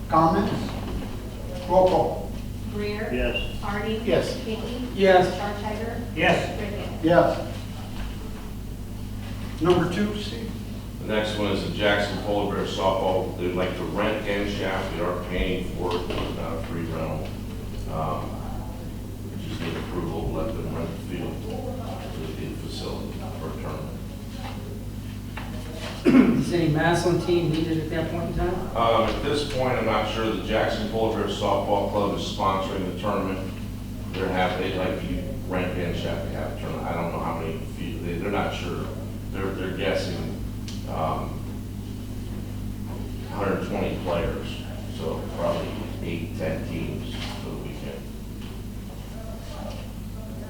[SPEAKER 1] Comments? Roll call.
[SPEAKER 13] Greer.
[SPEAKER 14] Yes.
[SPEAKER 13] Hardy.
[SPEAKER 1] Yes.
[SPEAKER 13] Hickey.
[SPEAKER 9] Yes.
[SPEAKER 13] Shorthager,
[SPEAKER 11] Yes.
[SPEAKER 13] Rickett.
[SPEAKER 1] Yes. Number 2, Steve?
[SPEAKER 8] The next one is the Jackson Polar Bear softball. They'd like to rent game shaft. We are paying for it, it's not a free rental. We just need approval to let them rent the field to the facility for a tournament.
[SPEAKER 9] Is any Massillon team needed at that point in time?
[SPEAKER 8] At this point, I'm not sure. The Jackson Polar Bear softball club is sponsoring the tournament. They'd like to rent game shaft to have a tournament. I don't know how many feet, they're not sure. they're guessing 120 players, so probably 8-10 teams for the weekend.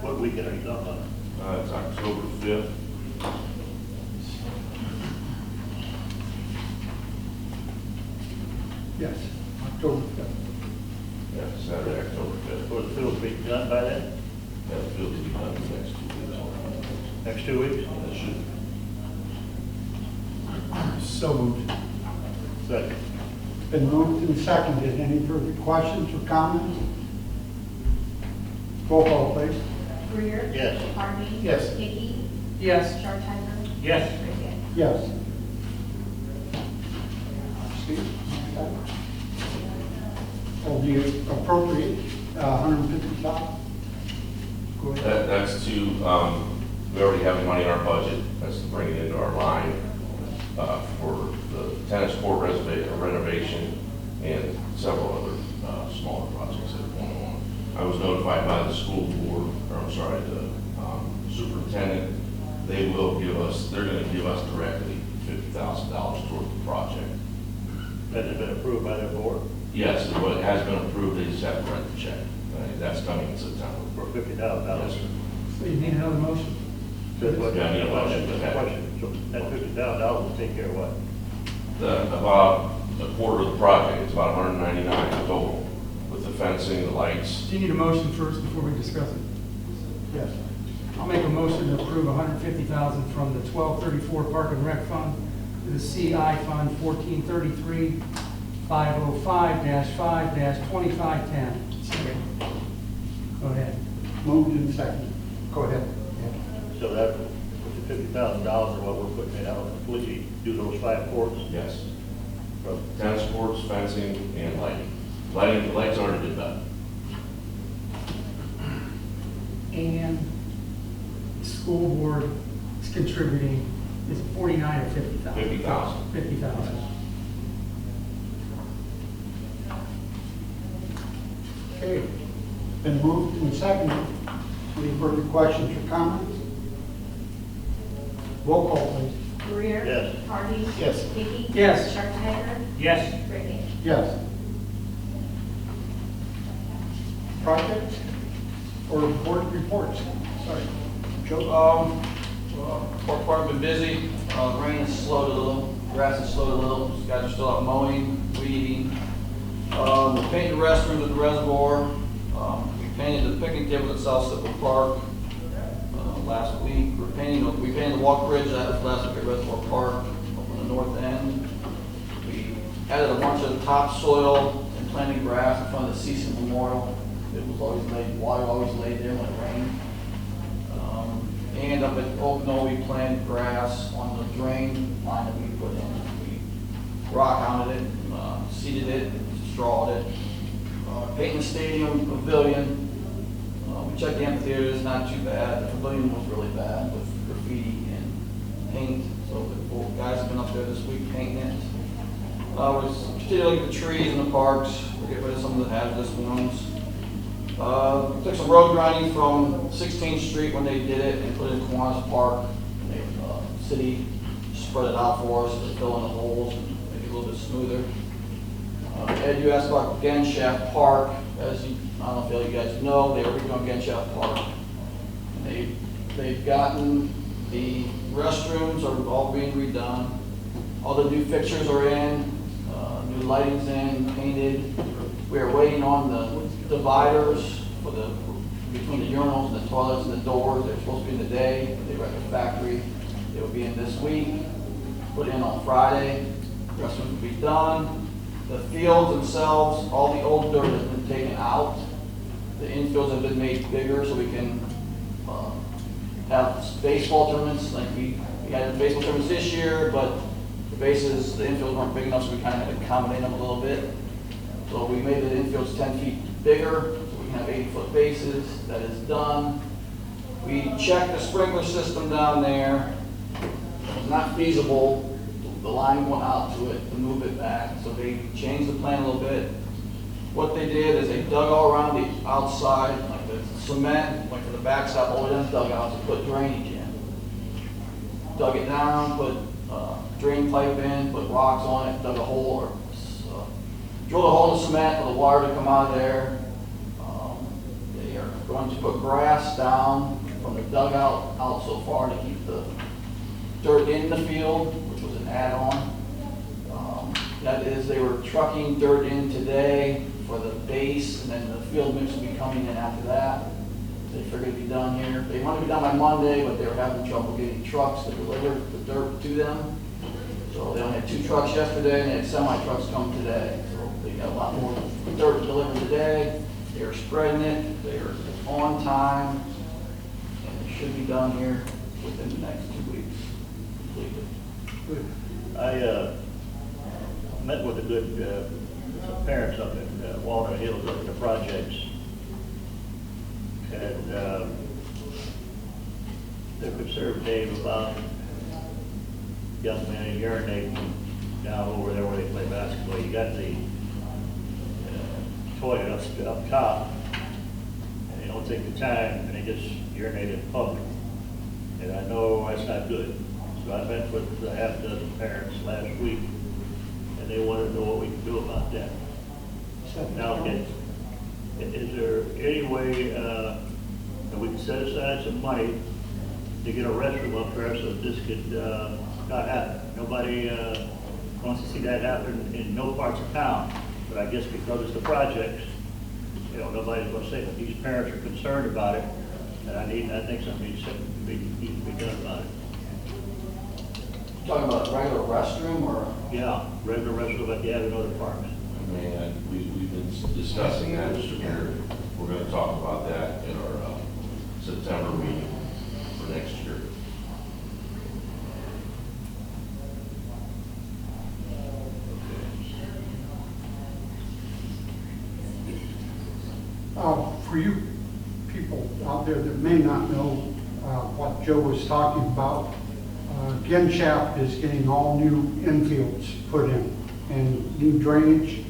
[SPEAKER 14] What weekend are you talking about?
[SPEAKER 8] It's October 5th.
[SPEAKER 1] Yes, October 5th.
[SPEAKER 8] Yeah, Saturday, October 5th.
[SPEAKER 14] Will the field be done by then?
[SPEAKER 8] Yeah, the field will be done in the next 2 weeks.
[SPEAKER 14] Next 2 weeks?
[SPEAKER 8] Yeah, that should.
[SPEAKER 1] So moved.
[SPEAKER 14] Second.
[SPEAKER 1] Been moved and seconded. Any further questions or comments? Roll call, please.
[SPEAKER 2] Greer.
[SPEAKER 14] Yes.
[SPEAKER 2] Harvey.
[SPEAKER 12] Yes.
[SPEAKER 2] Hickey.
[SPEAKER 9] Yes.
[SPEAKER 2] Sharpsheimer.
[SPEAKER 14] Yes.
[SPEAKER 2] Rickett.
[SPEAKER 1] Yes. Steve? Will be appropriate, 150,000? Go ahead.
[SPEAKER 8] That's to, we already have the money in our budget, that's to bring it into our line for the tennis court renovation and several other smaller projects that are going on. I was notified by the school board, or I'm sorry, the superintendent, they're gonna give us directly $50,000 toward the project.
[SPEAKER 14] Has it been approved by their board
[SPEAKER 8] Yes, it has been approved, they just have to write the check. That's coming in September.
[SPEAKER 14] for $50,000?
[SPEAKER 8] Yes, sir.
[SPEAKER 9] So you need another motion?
[SPEAKER 14] That's what,
[SPEAKER 8] Yeah, I need a motion for that.
[SPEAKER 14] question. So that $50,000 will take care of what?
[SPEAKER 8] About a quarter of the project, it's about 199 total, with the fencing, the lights.
[SPEAKER 9] Do you need a motion first before we discuss it?
[SPEAKER 1] Yes.
[SPEAKER 9] I'll make a motion to approve $150,000 from the 1234 Park and Rec Fund to the CI Fund 1433 505-5-2510. Go ahead.
[SPEAKER 1] Moved and seconded. Go ahead.
[SPEAKER 14] So that, with the $50,000 or what we're putting it out, will you do those 5 courts?
[SPEAKER 8] Yes. Tennis courts, fencing, and lighting. The lights already did that.
[SPEAKER 9] And the school board is contributing, is it 49 or 50,000?
[SPEAKER 8] 50,000.
[SPEAKER 9] 50,000.
[SPEAKER 1] Okay. Been moved and seconded. Any further questions or comments? Roll call, please.
[SPEAKER 2] Greer.
[SPEAKER 14] Yes.
[SPEAKER 2] Harvey.
[SPEAKER 12] Yes.
[SPEAKER 2] Hickey.
[SPEAKER 9] Yes.
[SPEAKER 2] Sharpsheimer.
[SPEAKER 14] Yes.
[SPEAKER 2] Rickett.
[SPEAKER 1] Yes. Project or board reports? Sorry. Joe?
[SPEAKER 13] Park department been busy, rain has slowed a little, grass has slowed a little, guys are still out mowing, weeding. We painted the restrooms at the reservoir, we painted the picnic tables at South Central Park last week. We painted the walk bridge last week at Reservoir Park up on the north end. We added a bunch of topsoil and planted grass in front of the Cecil Memorial. It was always laid, water always laid there when it rained. And up at Oakno, we planted grass on the drain line that we put in. We rock hounded it, seeded it, strawed it. Painting the stadium pavilion. We checked the amphitheaters, not too bad. The pavilion was really bad with graffiti and paint. So the guys have been up there this week painting it. We're continuing to look at the trees in the parks. We'll get rid of some of the hazardous ones. Took some road grinding from 16th Street when they did it and put it in Kiwanis Park. And the city spread it out for us to fill in the holes and make it a little bit smoother. Ed, you asked about Genshaft Park. As you, I don't know if you guys know, they are redoing Genshaft Park. And they've gotten the restrooms are all being redone. All the new fixtures are in, new lighting's in, painted. We are waiting on the dividers for between the urinals and the toilets and the doors. They're supposed to be in the day. They were at the factory. They will be in this week. Put in on Friday. The rest of them will be done. The fields themselves, all the old dirt has been taken out. The infields have been made bigger so we can have baseball tournaments. Like we had baseball tournaments this year, but the bases, the infields weren't big enough, so we kind of had to accommodate them a little bit. So we made the infields 10 feet bigger, so we can have 80-foot bases. That is done. We checked the sprinkler system down there. It was not feasible. The line went out to it to move it back, so they changed the plan a little bit. What they did is they dug all around the outside, like the cement, like for the backside, all the way down the dugouts, and put drainage in. dug it down, put drain pipe in, put rocks on it, dug a hole, or drilled a hole in cement for the water to come out of there. They are going to put grass down from the dugout out so far to keep the dirt in the field, which was an add-on. That is, they were trucking dirt in today for the base, and then the field mix will be coming in after that. They figured it'd be done here. They wanted to be done by Monday, but they were having trouble getting trucks to deliver the dirt to them. So they only had 2 trucks yesterday, and they had semi-trucks come today. So they got a lot more dirt to deliver today. They are spreading it. They are on time, and it should be done here within the next 2 weeks. Completed.
[SPEAKER 14] I met with a good, some parents up in Walnut Hills looking at the projects. And they're concerned, Dave, about young men urinating down over there where they play basketball. You got the toilet up top, and they don't take the time, and they just urinate in public. And I know that's not good. So I met with half a dozen parents last week, and they want to know what we can do about that. Now, is there any way that we can set aside some money to get a restroom up there so this could not happen? Nobody wants to see that happen in no parts of town, but I guess because it's the projects, you know, nobody's going to say that these parents are concerned about it, and I think something needs to be done about it.
[SPEAKER 13] Talking about a regular restroom, or?
[SPEAKER 14] Yeah, regular restroom at the Avenue Department.
[SPEAKER 8] I mean, we've been discussing that, Mr. Mayor. We're going to talk about that in our September meeting for next year.
[SPEAKER 1] For you people out there that may not know what Joe was talking about, Genshaft is getting all new infields put in and new drainage.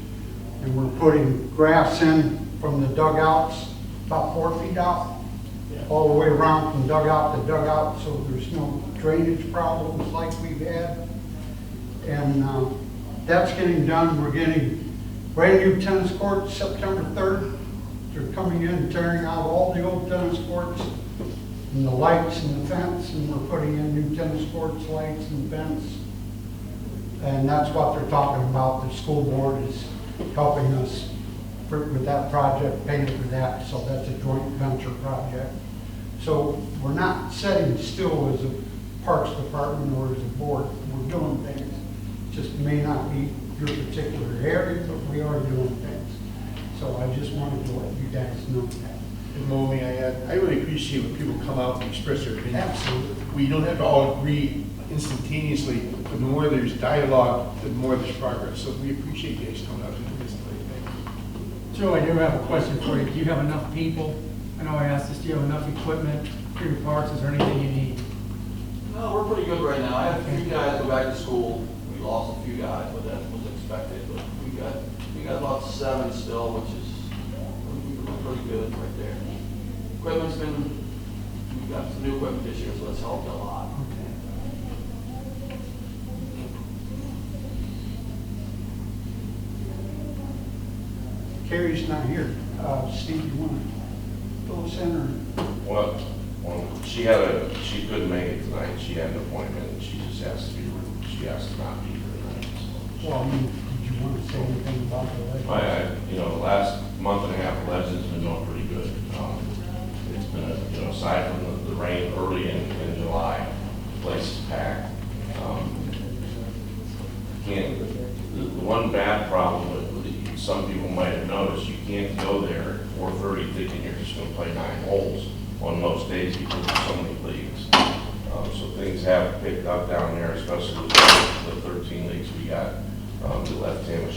[SPEAKER 1] And we're putting grass in from the dugouts, about 4 feet out, all the way around from dugout to dugout, so there's no drainage problems like we've had. And that's getting done. We're getting brand new tennis courts September 3rd. They're coming in, tearing out all the old tennis courts and the lights and the fence, and we're putting in new tennis courts, lights and fence. And that's what they're talking about. The school board is helping us with that project, paying for that, so that's a joint venture project. So we're not sitting still as a Parks Department or as a board. We're doing things. Just may not be your particular area, but we are doing things. So I just wanted to let you guys know that.
[SPEAKER 12] And Mo, may I add, I really appreciate when people come out and express their opinions.
[SPEAKER 1] Absolutely.
[SPEAKER 12] We don't have to all agree instantaneously, but the more there's dialogue, the more there's progress. So we appreciate you guys coming out and doing this today. Thank you.
[SPEAKER 9] Joe, I do have a question for you. Do you have enough people? I know I asked this, do you have enough equipment for your parks? Is there anything you need?
[SPEAKER 13] No, we're pretty good right now. I have a few guys go back to school. We lost a few guys, but that was expected. But we got about 7 still, which is pretty good right there. Equipment's we've got some new equipment this year, so that's helped a lot.
[SPEAKER 1] Carrie's not here. Steve, you want to fill us in or?
[SPEAKER 8] Well, she couldn't make it tonight. She had an appointment, and she just has to be, she has to not be here tonight.
[SPEAKER 1] Well, I mean, did you want to say anything about the legend?
[SPEAKER 8] The last month and a half, the Legend's been doing pretty good. It's been, aside from the rain early in July, the place is packed. The one bad problem with some people might have noticed, you can't go there at 4:30 thinking you're just going to play 9 holes on most days because there's so many leagues. So things have picked up down there, especially with the 13 leagues we got that left Tam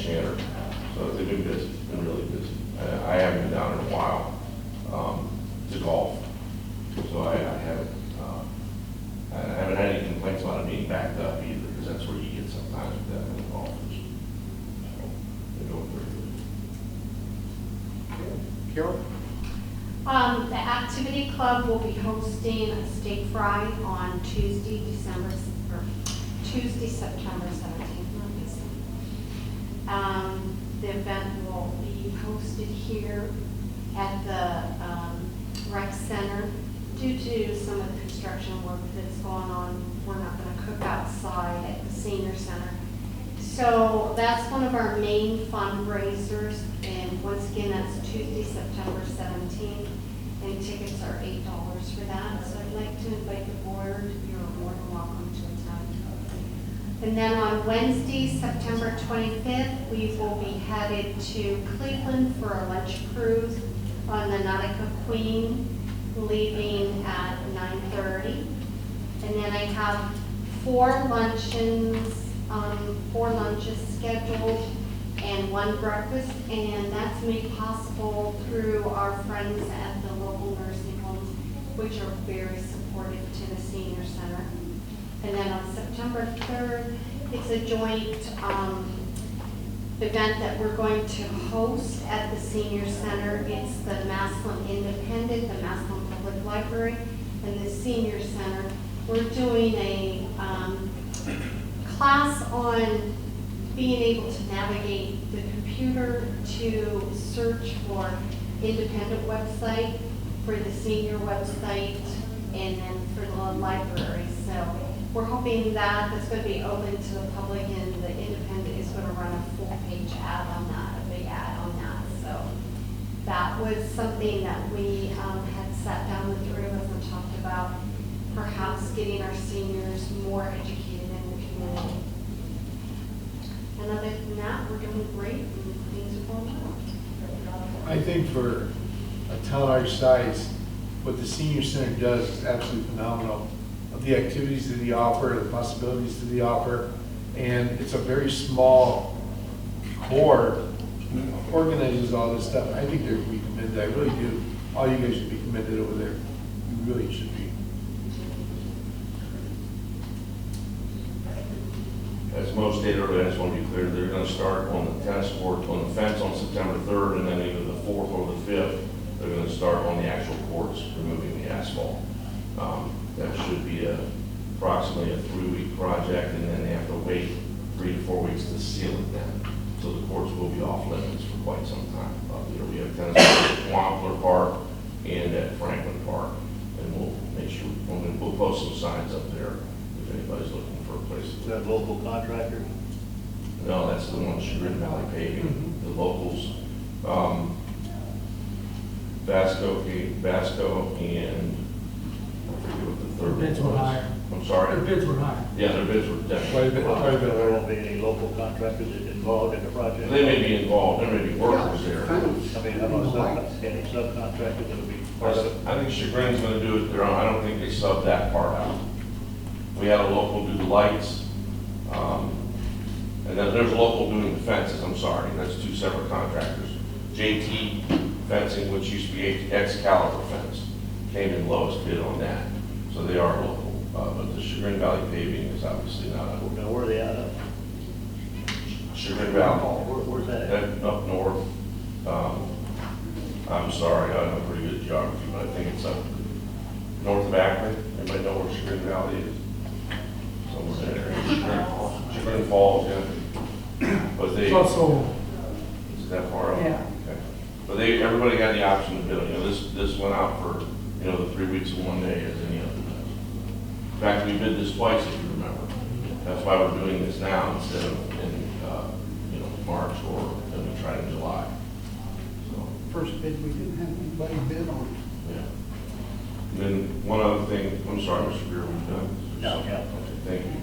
[SPEAKER 8] So they've been busy, been really busy. I haven't been down in a while to golf, so I haven't had any complaints about it being backed up either, because that's where you get sometimes with that many golfers. So they're doing pretty good.
[SPEAKER 1] Carol?
[SPEAKER 15] The activity club will be hosting a steak fry on Tuesday, September 17th. The event will be hosted here at the rec center. Due to some of the construction work that's going on, we're not going to cook outside at the senior center. So that's one of our main fundraisers, and once again, that's Tuesday, September 17th, and tickets are $8 for that. So I'd like to invite the board. You're more than welcome to attend. And then on Wednesday, September 25th, we will be headed to Cleveland for a lunch cruise on the Nautica Queen, leaving at 9:30. And then I have 4 lunches scheduled and 1 breakfast, and that's made possible through our friends at the local nursing homes, which are very supportive to the senior center. And then on September 3rd, it's a joint event that we're going to host at the senior center. It's the Massillon Independent, the Massillon Public Library, and the senior center. We're doing a class on being able to navigate the computer to search for independent website, for the senior website, and then for the library. So we're hoping that it's going to be open to the public, and the independent is going to run a full-page ad on that, a big ad on that. So that was something that we had sat down with 3 of us and talked about, perhaps getting our seniors more educated in the community. And other than that, we're doing great, and things are going well.
[SPEAKER 12] I think for a town our size, what the senior center does is absolutely phenomenal. Of the activities that they offer, the possibilities that they offer, and it's a very small core who organizes all this stuff. I think they're to be commended. I really do. All you guys should be commended over there. You really should be.
[SPEAKER 8] As most state already, I just want to be clear, they're going to start on the tennis court, on the fence on September 3rd, and then either the 4th or the 5th, they're going to start on the actual courts, removing the asphalt. That should be approximately a 3-week project, and then they have to wait 3 to 4 weeks to seal it then. So the courts will be off limits for quite some time. We have tennis courts at Wampler Park and at Franklin Park, and we'll make sure, we'll post some signs up there if anybody's looking for a place.
[SPEAKER 14] Is that local contractors?
[SPEAKER 8] No, that's the one, Chagrin Valley Paving, the locals. Vasco, and I forget what the third
[SPEAKER 9] Bids were
[SPEAKER 8] was.
[SPEAKER 9] higher.
[SPEAKER 8] I'm sorry?
[SPEAKER 9] Their bids were higher.
[SPEAKER 8] Yeah, their bids were definitely.
[SPEAKER 14] There won't be any local contractors involved in the project?
[SPEAKER 8] They may be involved, there may be workers there.
[SPEAKER 14] I mean, how about any subcontractors that'll be part of it?
[SPEAKER 8] I think Chagrin's gonna do it their own, I don't think they subbed that part out. We had a local do the lights, and then there's a local doing the fences, I'm sorry, that's 2 separate contractors. JT Fencing, which used to be Excalibur Fence, came in lowest bid on that, so they are local. But the Chagrin Valley Paving is obviously not a.
[SPEAKER 14] Now, where are they out of?
[SPEAKER 8] Chagrin Valley.
[SPEAKER 14] Where's that at?
[SPEAKER 8] Up north. I'm sorry, I have pretty good geography, but I think it's up north of Akron. Anybody know where Chagrin Valley is? Somewhere there. Chagrin Falls, yeah. But they.
[SPEAKER 9] It's also,
[SPEAKER 8] Is that far up?
[SPEAKER 9] Yeah.
[SPEAKER 8] Okay. But everybody got the option to bid. This went out for, the 3 weeks and 1 day as any other does. In fact, we bid this twice, if you remember. That's why we're doing this now instead of in, March, or then we tried in July. So,
[SPEAKER 1] First bid, we didn't have anybody bid on.
[SPEAKER 8] yeah. And then one other thing, I'm sorry, Mr. Beer, we've done.
[SPEAKER 14] Yeah.
[SPEAKER 8] Okay, thank you.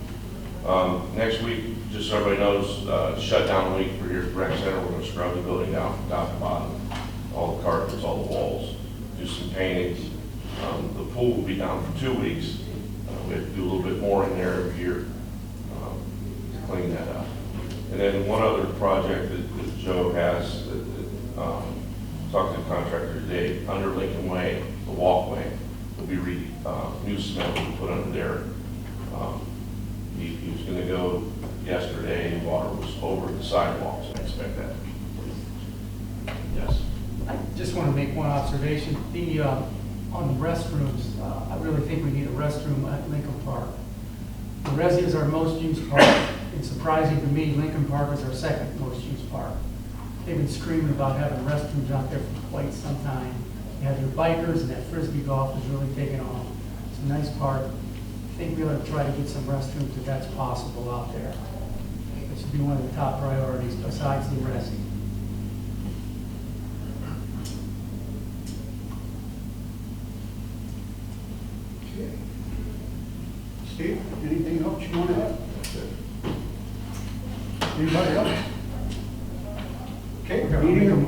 [SPEAKER 8] Next week, just so everybody knows, shutdown week for your rec center. We're going to scrub the building down from top to bottom, all the carpets, all the walls, do some paintings. The pool will be down for 2 weeks. We have to do a little bit more in there every year to clean that up. And then one other project that Joe has, talked to the contractor today, under Lincoln Way, the walkway will be new cement will be put under there. He was going to go yesterday, and water was over the sidewalks. I expect that to be complete. Yes.
[SPEAKER 9] just want to make one observation. On the restrooms, I really think we need a restroom at Lincoln Park. The Resi is our most used park. It's surprising to me, Lincoln Park is our second most used park. They've been screaming about having restrooms out there for quite some time. You have your bikers, and that frisbee golf is really taking off. It's a nice park. I think we ought to try to get some restrooms if that's possible out there. It should be one of the top priorities besides the Resi.
[SPEAKER 1] Okay. Steve, anything else you want to add? Anybody else? Okay,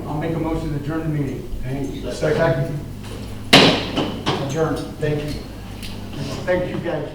[SPEAKER 9] I'll make a motion to adjourn the meeting.
[SPEAKER 1] Second. Adjourn. Thank you. Thank you, guys.